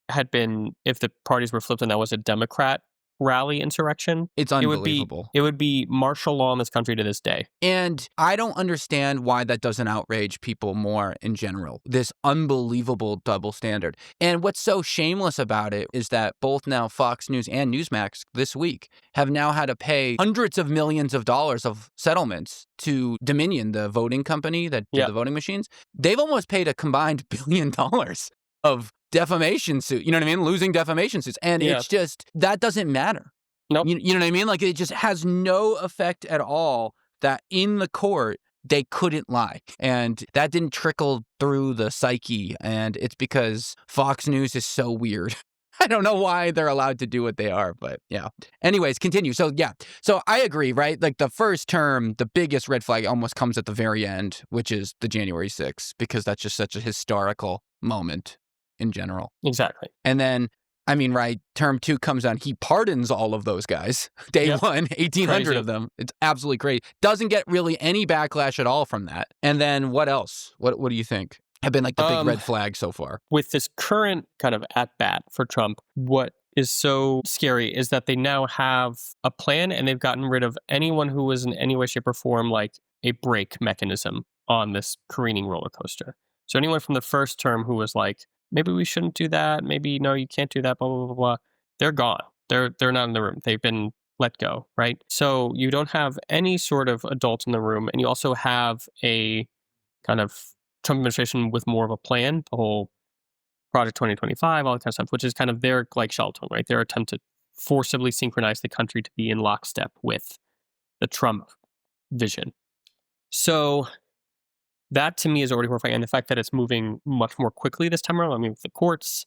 if the parties were flipped and that was a Democrat rally insurrection. It's unbelievable. It would be martial law in this country to this day. And I don't understand why that doesn't outrage people more in general, this unbelievable double standard. And what's so shameless about it is that both now Fox News and Newsmax this week have now had to pay hundreds of millions of dollars of settlements to Dominion, the voting company that did the voting machines. They've almost paid a combined $1 billion of defamation suit, you know what I mean? Losing defamation suits. And it's just, that doesn't matter. Nope. You know what I mean? Like, it just has no effect at all that in the court, they couldn't lie. And that didn't trickle through the psyche. And it's because Fox News is so weird. I don't know why they're allowed to do what they are, but yeah. Anyways, continue. So I agree, right? Like the first term, the biggest red flag almost comes at the very end, which is the January 6th, because that's just such a historical moment in general. Exactly. And then, I mean, right, term 2 comes on, he pardons all of those guys. Day 1, 1,800 Crazy. of them. It's absolutely crazy. Doesn't get really any backlash at all from that. And then what else? What do you think have been like the big red flag so far? With this current kind of at-bat for Trump, what is so scary is that they now have a plan and they've gotten rid of anyone who was in any way, shape, or form like a brake mechanism on this careening roller coaster. So anyone from the first term who was like, maybe we shouldn't do that, maybe no, you can't do that, blah, blah, blah, blah, they're gone. They're not in the room. They've been let go, right? So you don't have any sort of adult in the room, and you also have a kind of Trump administration with more of a plan, the whole Project 2025, all that kind of stuff, which is kind of their like Shelton, right? Their attempt to forcibly synchronize the country to be in lockstep with the Trump vision. So that to me is already horrifying. And the fact that it's moving much more quickly this time around, I mean, with the courts,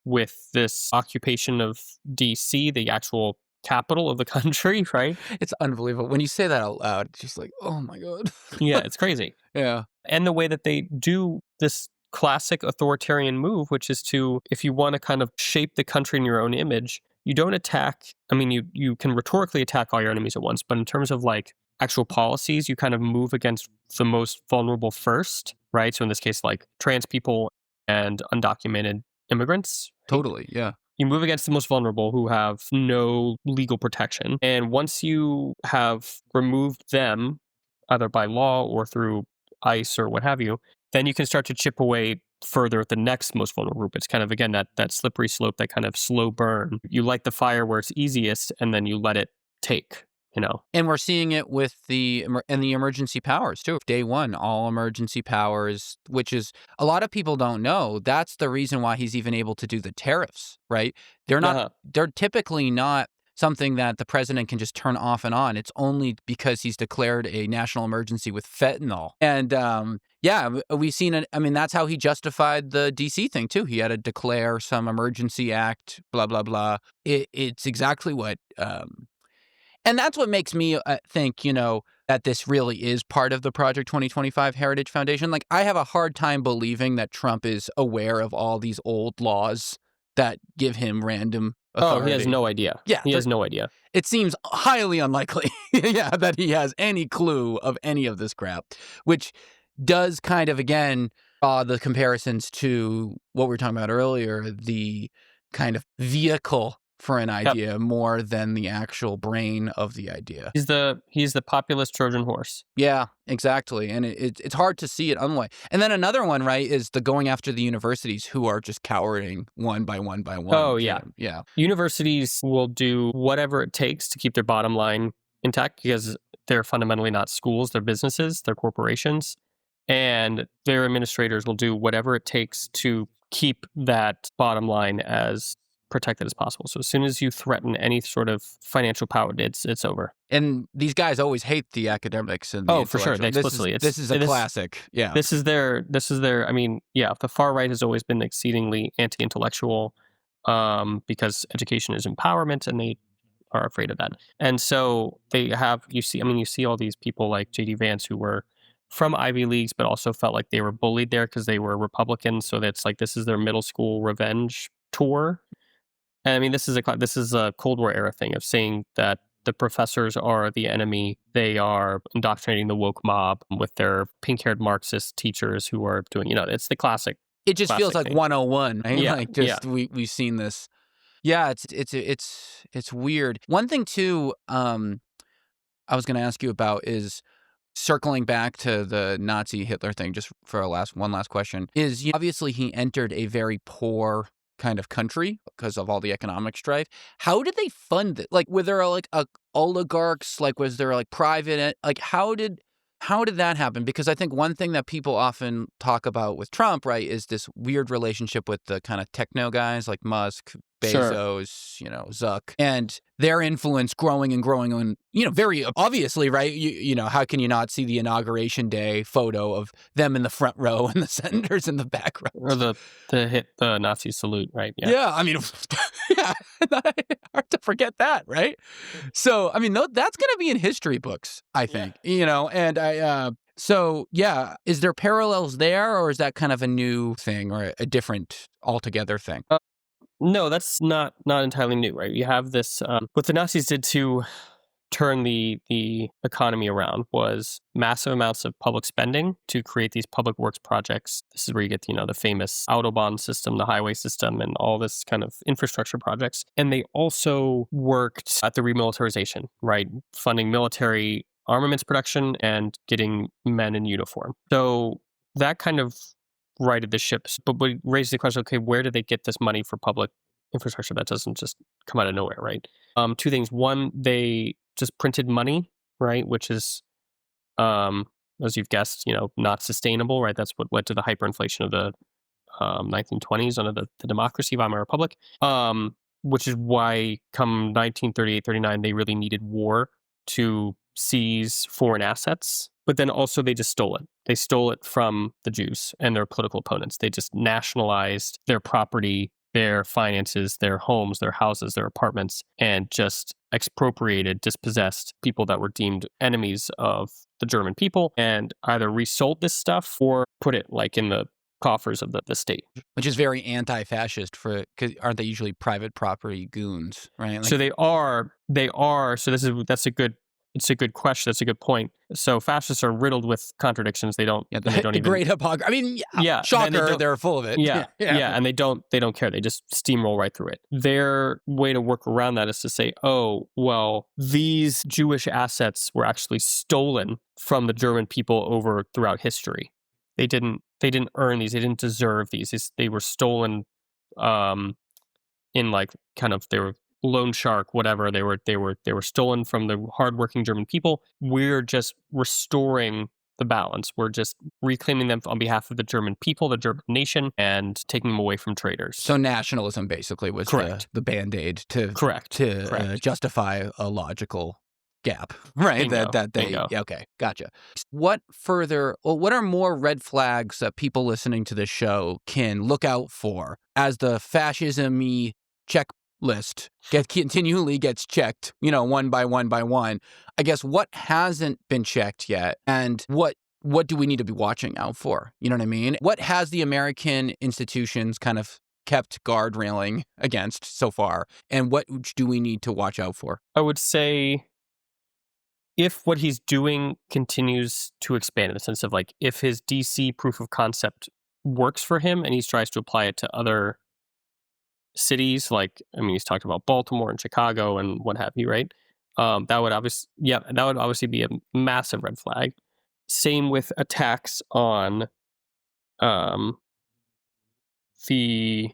with this occupation of DC, the actual capital of the country, right? It's unbelievable. When you say that out loud, it's just like, oh my God. Yeah, it's crazy. Yeah. And the way that they do this classic authoritarian move, which is to, if you want to kind of shape the country in your own image, you don't attack, I mean, you can rhetorically attack all your enemies at once, but in terms of like actual policies, you kind of move against the most vulnerable first, right? So in this case, like trans people and undocumented immigrants. Totally, yeah. You move against the most vulnerable who have no legal protection. And once you have removed them, either by law or through ICE or what have you, then you can start to chip away further at the next most vulnerable group. It's kind of, again, that slippery slope, that kind of slow burn. You light the fire where it's easiest, and then you let it take. You know. And we're seeing it with the emergency powers too. Day 1, all emergency powers, which is a lot of people don't know. That's the reason why he's even able to do the tariffs, right? They're not. They're typically not something that the president can just turn off and on. It's only because he's declared a national emergency with fentanyl. And we've seen it. I mean, that's how he justified the DC thing too. He had to declare some emergency act, blah blah blah. It's exactly what. And that's what makes me think, that this really is part of the Project 2025 Heritage Foundation. Like, I have a hard time believing that Trump is aware of all these old laws that give him random authority. Oh, he has no idea. Yeah. He has no idea. It seems highly unlikely, that he has any clue of any of this crap, which does kind of, again, draw the comparisons to what we were talking about earlier, the kind of vehicle for an idea more than the actual brain of the idea. He's the populist Trojan horse. Yeah, exactly. And it's hard to see it unlike. And then another one, right, is the going after the universities who are just cowering one by one by one. Oh, yeah. Yeah. Universities will do whatever it takes to keep their bottom line intact because they're fundamentally not schools, they're businesses, they're corporations. And their administrators will do whatever it takes to keep that bottom line as protected as possible. So as soon as you threaten any sort of financial power, it's over. And these guys always hate the academics and the for sure. They explicitly. This is a classic. Yeah. This is their, I mean, yeah, the far right has always been exceedingly anti-intellectual because education is empowerment and they are afraid of that. And so they have, you see all these people like J.D. Vance who were from Ivy Leagues, but also felt like they were bullied there because they were Republicans. So that's like, this is their middle school revenge tour. And I mean, this is a Cold War era thing of saying that the professors are the enemy. They are indoctrinating the woke mob with their pink-haired Marxist teachers who are doing, it's the classic. It just feels like thing. 101, right? Yeah, Like just we've seen this. Yeah, it's weird. One thing too, I was going to ask you about is circling back to the Nazi Hitler thing, just for one last question, is obviously he entered a very poor kind of country because of all the economic strife. How did they fund it? Like, were there like oligarchs? Like, was there like private? Like, how did that happen? Because I think one thing that people often talk about with Trump, right, is this weird relationship with the kind of techno guys like Musk, Sure. Bezos, Zuck, and their influence growing and growing on, very obviously, right? How can you not see the inauguration day photo of them in the front row and the senators in the back row? Or the Nazi salute, right? Yeah, I mean, yeah, hard to forget that, right? So, I mean, that's going to be in history books, I think, and so, yeah, is there parallels there, or is that kind of a new thing or a different altogether thing? No, that's not entirely new, right? You have this, what the Nazis did to turn the economy around was massive amounts of public spending to create these public works projects. This is where you get, the famous Autobahn system, the highway system, and all this kind of infrastructure projects. And they also worked at the remilitarization, right? Funding military armaments production and getting men in uniform. So that kind of righted the ships. But we raised the question, okay, where did they get this money for public infrastructure? That doesn't just come out of nowhere, right? Two things. One, they just printed money, right? Which is, as you've guessed, not sustainable, right? That's what led to the hyperinflation of the 1920s under the democracy of Weimar Republic, which is why come 1938, 39, they really needed war to seize foreign assets. But then also they just stole it. They stole it from the Jews and their political opponents. They just nationalized their property, their finances, their homes, their houses, their apartments, and just expropriated, dispossessed people that were deemed enemies of the German people, and either resold this stuff or put it like in the coffers of the state. Which is very anti-fascist because aren't they usually private property goons, right? So they are. So that's a good. It's a good question. That's a good point. So fascists are riddled with contradictions. They don't. Yeah, they don't even. Great hypocrisy. I mean, yeah, shocker. They're full of it. Yeah, and they don't care. They just steamroll right through it. Their way to work around that is to say, oh, well, these Jewish assets were actually stolen from the German people throughout history. They didn't earn these. They didn't deserve these. They were stolen, in like kind of they were loan shark, whatever. They were stolen from the hardworking German people. We're just restoring the balance. We're just reclaiming them on behalf of the German people, the German nation, and taking them away from traitors. So nationalism basically was the Band-Aid to justify a logical gap, right? Bingo. Yeah, okay, gotcha. What are more red flags that people listening to this show can look out for as the fascism-y checklist continually gets checked, one by one? I guess what hasn't been checked yet, and what do we need to be watching out for? You know what I mean? What has the American institutions kind of kept guardrailing against so far, and what do we need to watch out for? I would say, if what he's doing continues to expand in the sense of like, if his DC proof of concept works for him and he tries to apply it to other cities, like, I mean, he's talked about Baltimore and Chicago and what have you, right? That would obviously be a massive red flag. Same with attacks on the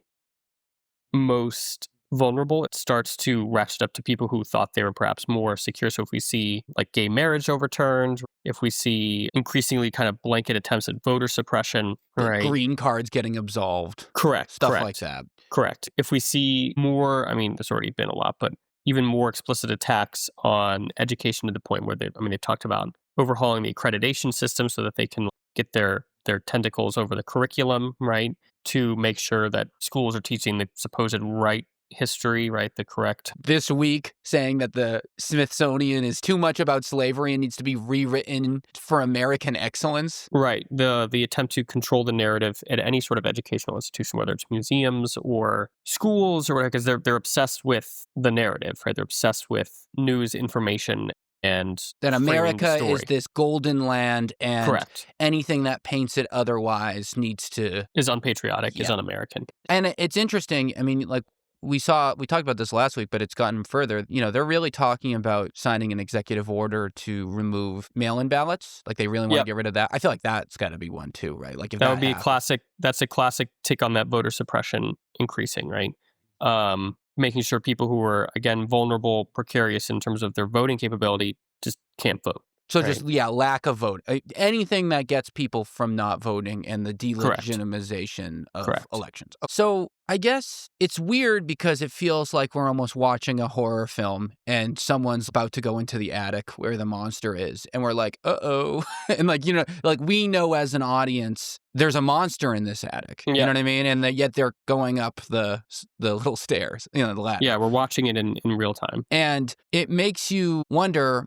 most vulnerable. It starts to ratchet up to people who thought they were perhaps more secure. So if we see like gay marriage overturned, if we see increasingly kind of blanket attempts at voter suppression, right? Green cards getting absolved. Correct. Stuff like that. Correct. If we see more, I mean, there's already been a lot, but even more explicit attacks on education to the point where they've talked about overhauling the accreditation system so that they can get their tentacles over the curriculum, right? To make sure that schools are teaching the supposed right history, right? The correct. This week, saying that the Smithsonian is too much about slavery and needs to be rewritten for American excellence. Right. The attempt to control the narrative at any sort of educational institution, whether it's museums or schools or whatever, because they're obsessed with the narrative, right? They're obsessed with news, information, and that America is this golden land, and correct. Anything that paints it otherwise is unpatriotic, is un-American. And it's interesting. I mean, like, we talked about this last week, but it's gotten further. They're really talking about signing an executive order to remove mail-in ballots. Like they really want to get rid of that. I feel like that's got to be one too, right? Like if that would be happens. a classic. That's a classic take on that voter suppression increasing, right? Making sure people who are, again, vulnerable, precarious in terms of their voting capability just can't vote. So just, lack of vote. Anything that gets people from not voting and the delegitimization of elections. So I guess it's weird because it feels like we're almost watching a horror film and someone's about to go into the attic where the monster is. And we're like, uh-oh. And like we know as an audience, there's a monster in this attic. You know what I mean? And yet they're going up the little stairs, the ladder. Yeah, we're watching it in real time. And it makes you wonder,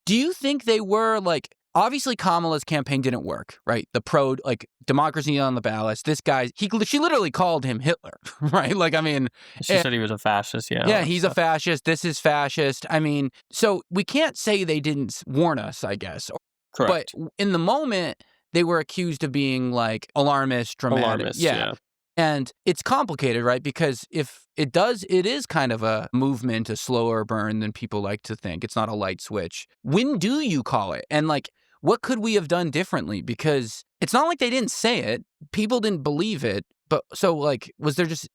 do you think they were like, obviously Kamala's campaign didn't work, right? The democracy on the ballots. This guy, she literally called him Hitler, right? Like, I mean, she said he was a fascist. Yeah. Yeah, he's a fascist. This is fascist. I mean, so we can't say they didn't warn us, I guess. Correct. But in the moment, they were accused of being like alarmist, dramatic. Yeah. And it's complicated, right? Because if it is kind of a movement, a slower burn than people like to think. It's not a light switch. When do you call it? And like, what could we have done differently? Because it's not like they didn't say it. People didn't believe it. But so like, was this,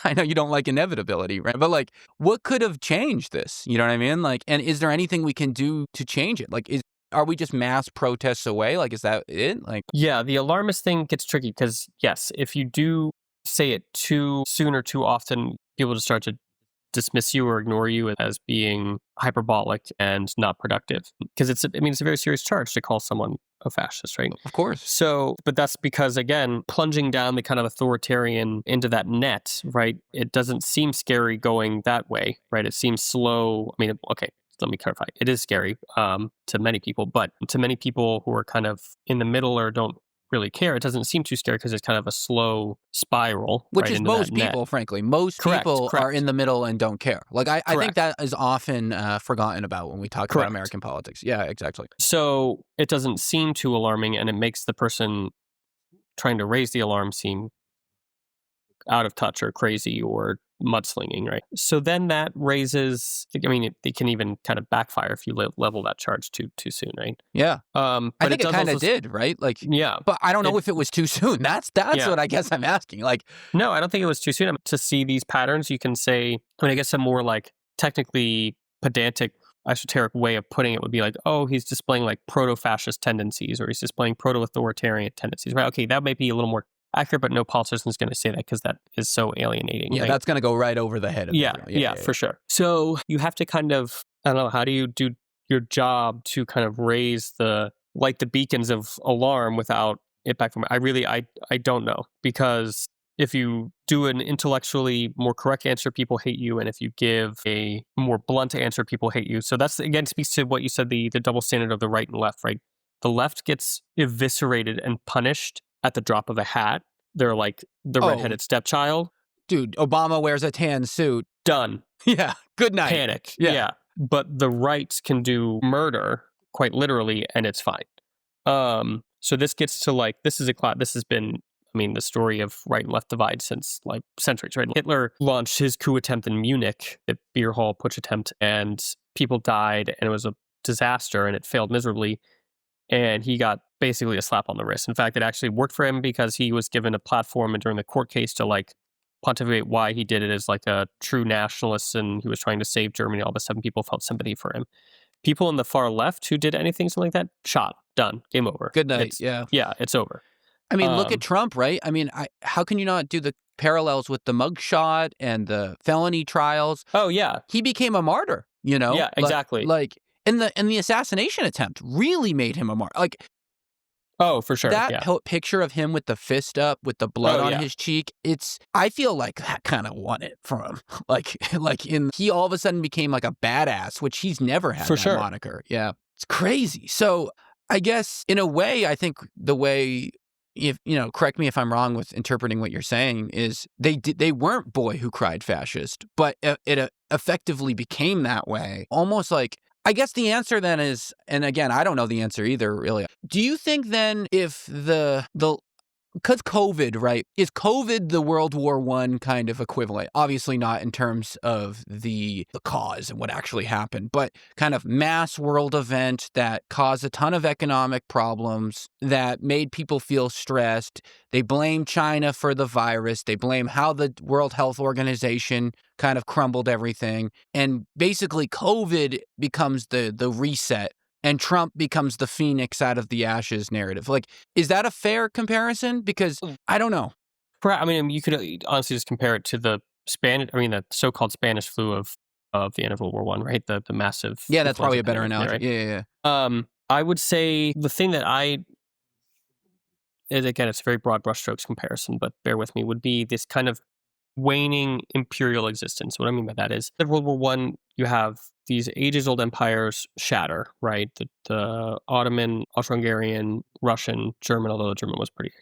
I know you don't like inevitability, right? But like, what could have changed this? You know what I mean? Like, and is there anything we can do to change it? Like, are we just mass protests away? Like, is that it? Like, yeah, the alarmist thing gets tricky because, yes, if you do say it too soon or too often, people just start to dismiss you or ignore you as being hyperbolic and not productive. Because it's a very serious charge to call someone a fascist, right? Of course. So, but that's because, again, plunging down the kind of authoritarian into that net, right? It doesn't seem scary going that way, right? It seems slow. I mean, okay. Let me clarify. It is scary to many people, but to many people who are kind of in the middle or don't really care, it doesn't seem too scary because it's kind of a slow spiral. Which is most people, frankly. Most people are in the middle and don't care. Like I think that is often forgotten about when we talk about American politics. Yeah, exactly. So it doesn't seem too alarming, and it makes the person trying to raise the alarm seem out of touch or crazy or mudslinging, right? So then that raises, I mean, it can even kind of backfire if you level that charge too soon, right? Yeah. But I think it kind of did, right? Like, yeah. But I don't know if it was too soon. That's what I guess I'm asking. Like, no, I don't think it was too soon. I mean, to see these patterns, you can say, I guess a more like technically pedantic, esoteric way of putting it would be like, oh, he's displaying like proto-fascist tendencies, or he's displaying proto-authoritarian tendencies, right? Okay, that might be a little more accurate, but no politician's going to say that because that is so alienating. Yeah, right? That's going to go right over the head of yeah, for sure. So you have to kind of, I don't know, how do you do your job to kind of raise the beacons of alarm without it back from I don't know, because if you do an intellectually more correct answer, people hate you, and if you give a more blunt answer, people hate you. So that's, again, speaks to what you said, the double standard of the right and left, right? The left gets eviscerated and punished at the drop of a hat. They're like the redheaded stepchild. Dude, Obama wears a tan suit. Done. Yeah. Good night. Panic. Yeah. But the right can do murder, quite literally, and it's fine. So this gets to like, this has been, the story of right and left divide since like centuries, right? Hitler launched his coup attempt in Munich, the beer hall putsch attempt, and people died, and it was a disaster, and it failed miserably. And he got basically a slap on the wrist. In fact, it actually worked for him because he was given a platform during the court case to like pontificate why he did it as like a true nationalist, and he was trying to save Germany. All of a sudden, people felt sympathy for him. People in the far left who did anything something like that, shot, done, game over. Good night. Yeah, it's over. I mean, look at Trump, right? I mean, how can you not do the parallels with the mugshot and the felony trials? Oh yeah, he became a martyr. You know? Yeah, exactly. Like. And the assassination attempt really made him a martyr. Like, oh, for sure. That picture of him with the fist up, with the blood on his cheek, I feel like that kind of won it for him. He all of a sudden became like a badass, which he's never had that moniker. Yeah, it's crazy. So I guess in a way, I think the way, if correct me if I'm wrong with interpreting what you're saying, is they weren't boy who cried fascist, but it effectively became that way, almost like. I guess the answer then is, and again, I don't know the answer either, really. Do you think then if the because COVID, right? Is COVID the World War I kind of equivalent? Obviously not in terms of the cause and what actually happened, but kind of mass world event that caused a ton of economic problems, that made people feel stressed. They blame China for the virus. They blame how the World Health Organization kind of crumbled everything. And basically COVID becomes the reset, and Trump becomes the phoenix out of the ashes narrative. Like, is that a fair comparison? Because I don't know. I mean, you could honestly just compare it to the the so-called Spanish flu of the end of World War One, right? The massive. Yeah, that's probably influenza a better pandemic, analogy. right? Yeah. I would say the thing that again, it's a very broad brushstrokes comparison, but bear with me, would be this kind of waning imperial existence. What I mean by that is, in World War One, you have these ages-old empires shatter, right? The Ottoman, Austro-Hungarian, Russian, German, although the German was pretty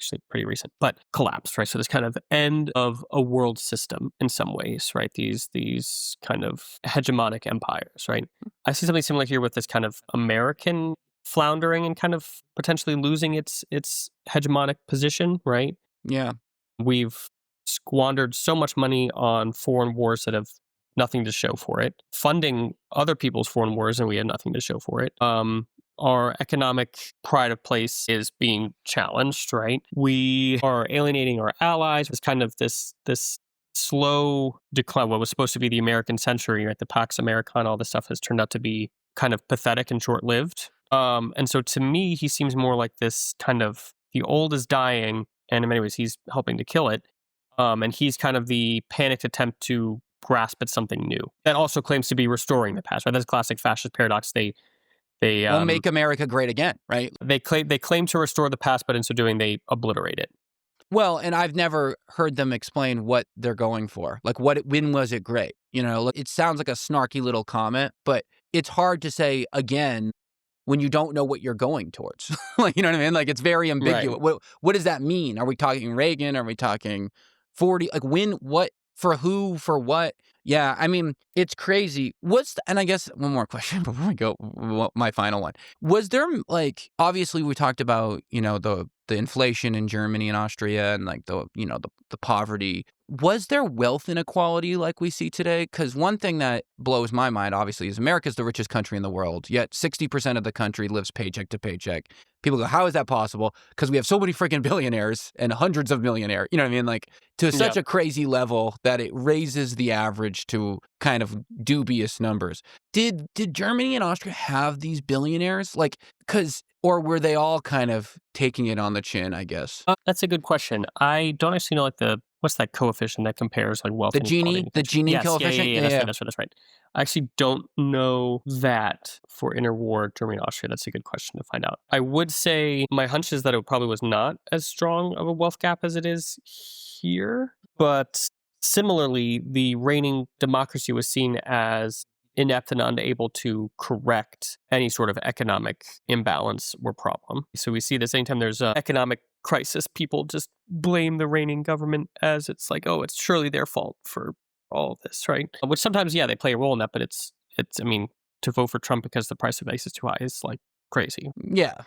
recent, but collapsed, right? So this kind of end of a world system in some ways, right? These kind of hegemonic empires, right? I see something similar here with this kind of American floundering and kind of potentially losing its hegemonic position, right? Yeah. We've squandered so much money on foreign wars that have nothing to show for it, funding other people's foreign wars, and we have nothing to show for it. Our economic pride of place is being challenged, right? We are alienating our allies. It's kind of this slow decline. What was supposed to be the American century, right? The Pax Americana, all this stuff has turned out to be kind of pathetic and short-lived. And so to me, he seems more like this kind of, the old is dying, and in many ways, he's helping to kill it. And he's kind of the panicked attempt to grasp at something new that also claims to be restoring the past, right? That's a classic fascist paradox. They make America great again, right? They claim to restore the past, but in so doing, they obliterate it. Well, and I've never heard them explain what they're going for. Like, when was it great? You know, it sounds like a snarky little comment, but it's hard to say again when you don't know what you're going towards. Like, you know what I mean? Like, it's very ambiguous. Right. What does that mean? Are we talking Reagan? Are we talking 40? Like, when, what, for who, for what? Yeah, I mean, it's crazy. And I guess one more question before we go, my final one. Was there, like, obviously we talked about, you know, the inflation in Germany and Austria and like the poverty. Was there wealth inequality like we see today? Because one thing that blows my mind, obviously, is America's the richest country in the world, yet 60% of the country lives paycheck to paycheck. People go, how is that possible? Because we have so many freaking billionaires and hundreds of millionaires. You know what I mean? Like, to such a crazy level that it raises the average to kind of dubious numbers. Did Germany and Austria have these billionaires? Like, or were they all kind of taking it on the chin, I guess? That's a good question. I don't actually know, like, what's that coefficient that compares like wealth? The Gini coefficient? Yeah, that's right. I actually don't know that for interwar Germany and Austria. That's a good question to find out. I would say my hunch is that it probably was not as strong of a wealth gap as it is here. But similarly, the reigning democracy was seen as inept and unable to correct any sort of economic imbalance or problem. So we see this anytime there's an economic crisis, people just blame the reigning government as it's like, oh, it's surely their fault for all of this, right? Which sometimes, they play a role in that, but it's I mean, to vote for Trump because the price of ice is too high is like crazy. Yeah.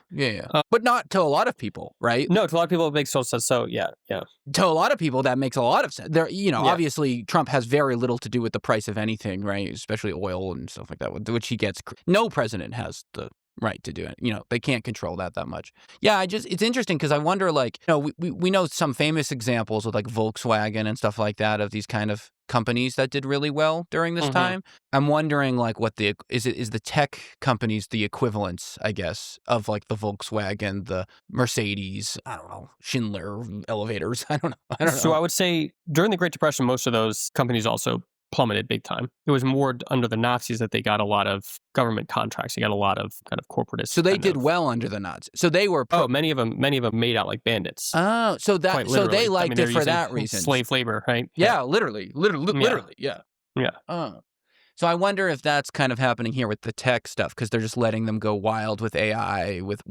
But not to a lot of people, right? No, to a lot of people it makes total sense. So yeah. To a lot of people that makes a lot of sense. There, obviously Trump has very little to do with the price of anything, right? Especially oil and stuff like that, which he gets. No president has the right to do it. You know, they can't control that much. Yeah, it's interesting because I wonder, like, you know, we know some famous examples with like Volkswagen and stuff like that of these kind of companies that did really well during this time. I'm wondering, like, what is the tech companies the equivalents, I guess, of like the Volkswagen, the Mercedes, I don't know, Schindler elevators. I don't know. So I would say during the Great Depression, most of those companies also plummeted big time. It was more under the Nazis that they got a lot of government contracts. They got a lot of kind of corporatist. So they did well under the Nazis. So they were. Many of them made out like bandits. Oh, so they liked it for that reason. Slave labor, right? Yeah, literally. Yeah. So I wonder if that's kind of happening here with the tech stuff because they're just letting them go wild with AI, with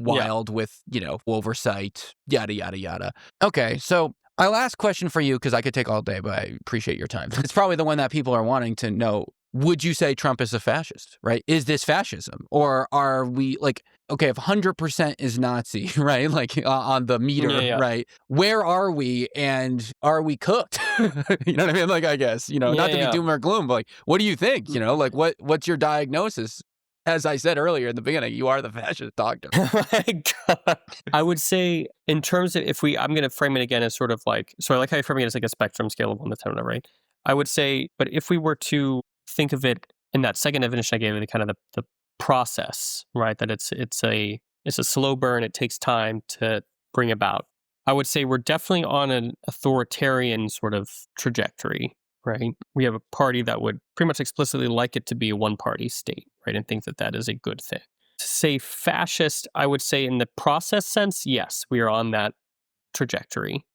oversight, yada yada yada. Okay, so. My last question for you, because I could take all day, but I appreciate your time. It's probably the one that people are wanting to know would you say Trump is a fascist, right? Is this fascism? Or are we like, okay, if 100% is Nazi, right? Like on the meter, Yeah. right? Where are we and are we cooked? You know what I mean? Like, I guess, not to be Yeah. doom or gloom, but like, what do you think? Like what's your diagnosis? As I said earlier in the beginning, you are the fascist doctor. My God. I would say in terms of I'm going to frame it again as sort of like, so I like how you frame it as like a spectrum scale of 1 to 10, right? I would say, but if we were to think of it in that second definition I gave, the kind of the process, right? That it's a slow burn. It takes time to bring about. I would say we're definitely on an authoritarian sort of trajectory, right? We have a party that would pretty much explicitly like it to be a one-party state, right? And think that that is a good thing. To say fascist, I would say in the process sense, yes, we are on that trajectory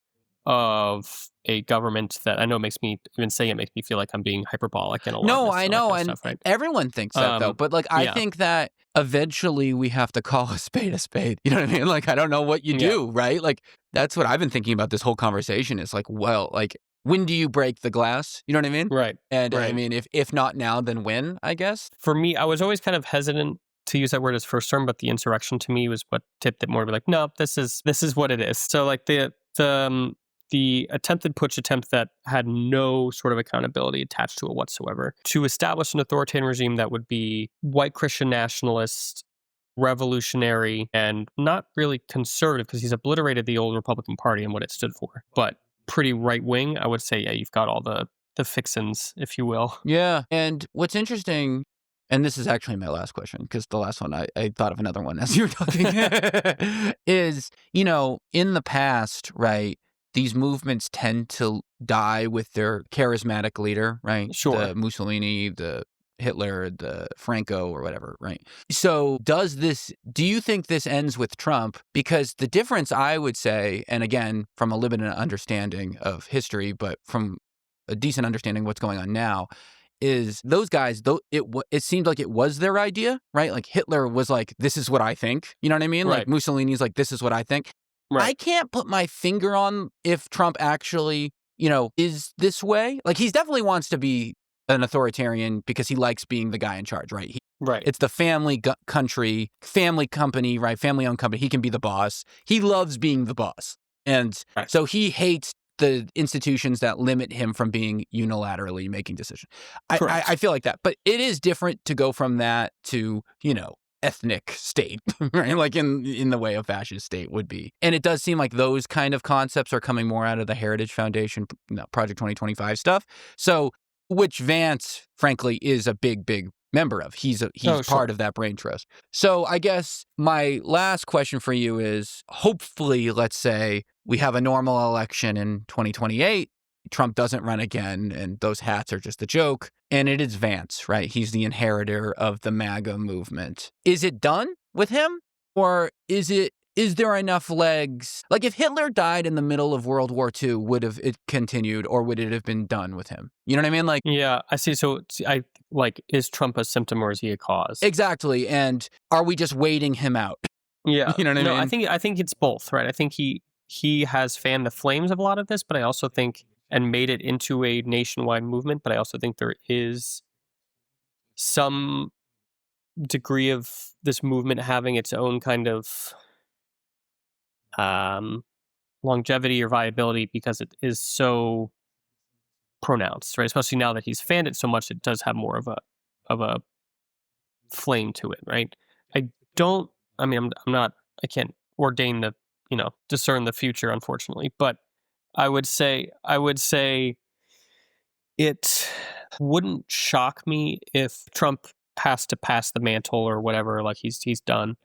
of a government that I know makes me, even saying it makes me feel like I'm being hyperbolic and alarmist. No, I and all that know, kind of and stuff, right? everyone thinks that though. But like, I yeah. think that eventually we have to call a spade a spade. You know what I mean? Like, I don't know what you Yeah. do, right? Like, that's what I've been thinking about this whole conversation. Is like, well, like, when do you break the glass? You know what I mean? Right. And I Right. mean, if not now, then when? I guess. For me, I was always kind of hesitant to use that word as first term, but the insurrection to me was what tipped it more to be like, no, this is what it is. So like the attempted putsch attempt that had no sort of accountability attached to it whatsoever, to establish an authoritarian regime that would be white Christian nationalist, revolutionary, and not really conservative, because he's obliterated the old Republican Party and what it stood for, but pretty right wing. I would say, yeah, you've got all the fixins, if you will. Yeah. And what's interesting, and this is actually my last question, because the last one I thought of another one as you were talking, is, in the past, right, these movements tend to die with their charismatic leader, right? Sure. The Mussolini, the Hitler, the Franco, or whatever, right? So do you think this ends with Trump? Because the difference, I would say, and again, from a limited understanding of history, but from a decent understanding of what's going on now, is those guys, though it seemed like it was their idea, right? Like Hitler was like, this is what I think. You know what I mean? Right. Like Mussolini's like, this is what I think. Right. I can't put my finger on if Trump actually, is this way. Like, he definitely wants to be an authoritarian because he likes being the guy in charge, right? Right. It's the family company, right? Family-owned company. He can be the boss. He loves being the boss. And Right. so he hates the institutions that limit him from being unilaterally making decisions. I feel like that. But it is different to go from that to, ethnic state, right? Like in the way a fascist state would be. And it does seem like those kind of concepts are coming more out of the Heritage Foundation, Project 2025 stuff. So, which Vance, frankly, is a big member of. He's part of that brain trust. So I guess my last question for you is, hopefully, let's say we have a normal election in 2028. Trump doesn't run again, and those hats are just a joke. And it is Vance, right? He's the inheritor of the MAGA movement. Is it done with him? Or is there enough legs? Like, if Hitler died in the middle of World War II, would have it continued, or would it have been done with him? You know what I mean? Like, yeah, I see. So is Trump a symptom or is he a cause? Exactly. And are we just waiting him out? Yeah. You know what I mean? I think it's both, right? I think he has fanned the flames of a lot of this, but I also think, and made it into a nationwide movement, but I also think there is some degree of this movement having its own kind of longevity or viability because it is so pronounced, right? Especially now that he's fanned it so much, it does have more of a flame to it, right? I can't ordain discern the future, unfortunately, but I would say it wouldn't shock me if Trump has to pass the mantle or whatever, like he's done.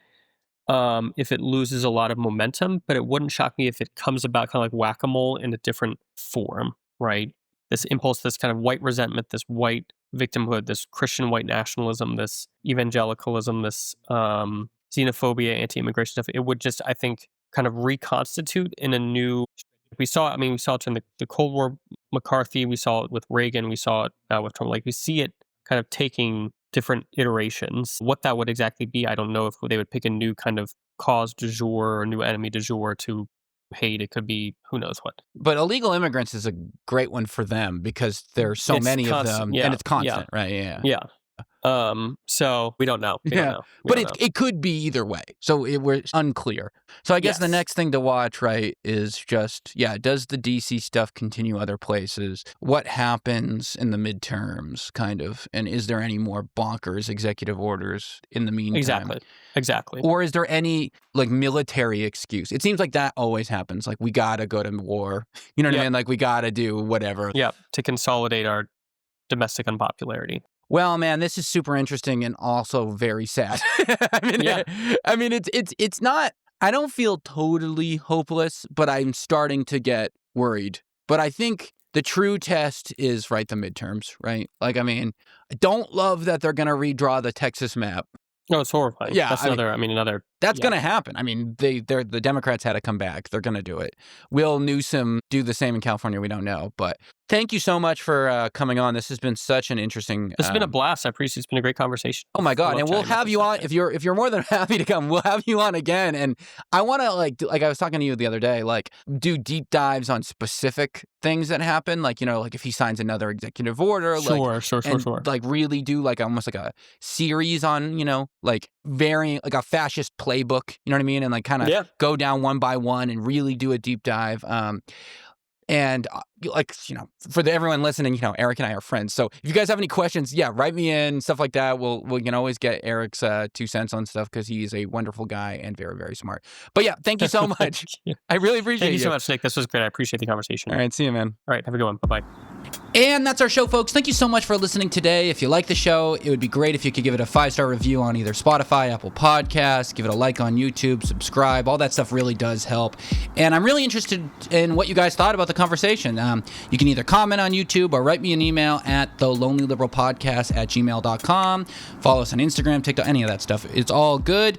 If it loses a lot of momentum, but it wouldn't shock me if it comes about kind of like whack-a-mole in a different form, right? This impulse, this kind of white resentment, this white victimhood, this Christian white nationalism, this evangelicalism, this xenophobia, anti-immigration stuff, it would just, I think, kind of reconstitute in a new. We saw it in the Cold War, McCarthy. We saw it with Reagan. We saw it with Trump. Like, we see it kind of taking different iterations. What that would exactly be, I don't know if they would pick a new kind of cause du jour or new enemy du jour to hate. It could be who knows what. But illegal immigrants is a great one for them because there's so many of them, and it's constant, right? Yeah. So we don't know. But it could be either way. So we're unclear. So I guess the next thing to watch, right, is just, does the DC stuff continue other places? What happens in the midterms, kind of? And is there any more bonkers executive orders in the meantime? Exactly. Or is there any, like, military excuse? It seems like that always happens. Like, we got to go to war. You know what I mean? Like, we got to do whatever. Yeah, to consolidate our domestic unpopularity. Well, man, this is super interesting and also very sad. I mean, it's not. I don't feel totally hopeless, but I'm starting to get worried. But I think the true test is the midterms, right? Like, I mean, I don't love that they're going to redraw the Texas map. No, it's horrifying. Yeah, that's another. That's going to happen. I mean, the Democrats had to come back. They're going to do it. Will Newsom do the same in California? We don't know. But thank you so much for coming on. This has been such an interesting. It's been a blast. I appreciate it's been a great conversation. Oh my God! And we'll have you on if you're more than happy to come. We'll have you on again. And I want to like I was talking to you the other day, like do deep dives on specific things that happen. Like like if he signs another executive order. Sure. Like really do like almost like a series on like varying like a fascist playbook, you know what I mean? And like kind of go down one by one and really do a deep dive. And like, for everyone listening, Eric and I are friends. So if you guys have any questions, write me in, stuff like that. We can always get Eric's 2 cents on stuff because he's a wonderful guy and very, very smart. But thank you so much. I really appreciate it. Thank you so much, Nick. This was great. I appreciate the conversation. All right. See you, man. All right. Have a good one. Bye-bye. And that's our show, folks. Thank you so much for listening today. If you like the show, it would be great if you could give it a 5-star review on either Spotify, Apple Podcasts, give it a like on YouTube, subscribe. All that stuff really does help. And I'm really interested in what you guys thought about the conversation. You can either comment on YouTube or write me an email at thelonelyliberalpodcast@gmail.com. Follow us on Instagram, TikTok, any of that stuff. It's all good.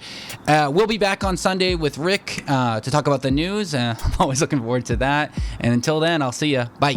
We'll be back on Sunday with Rick to talk about the news. I'm always looking forward to that. And until then, I'll see you. Bye.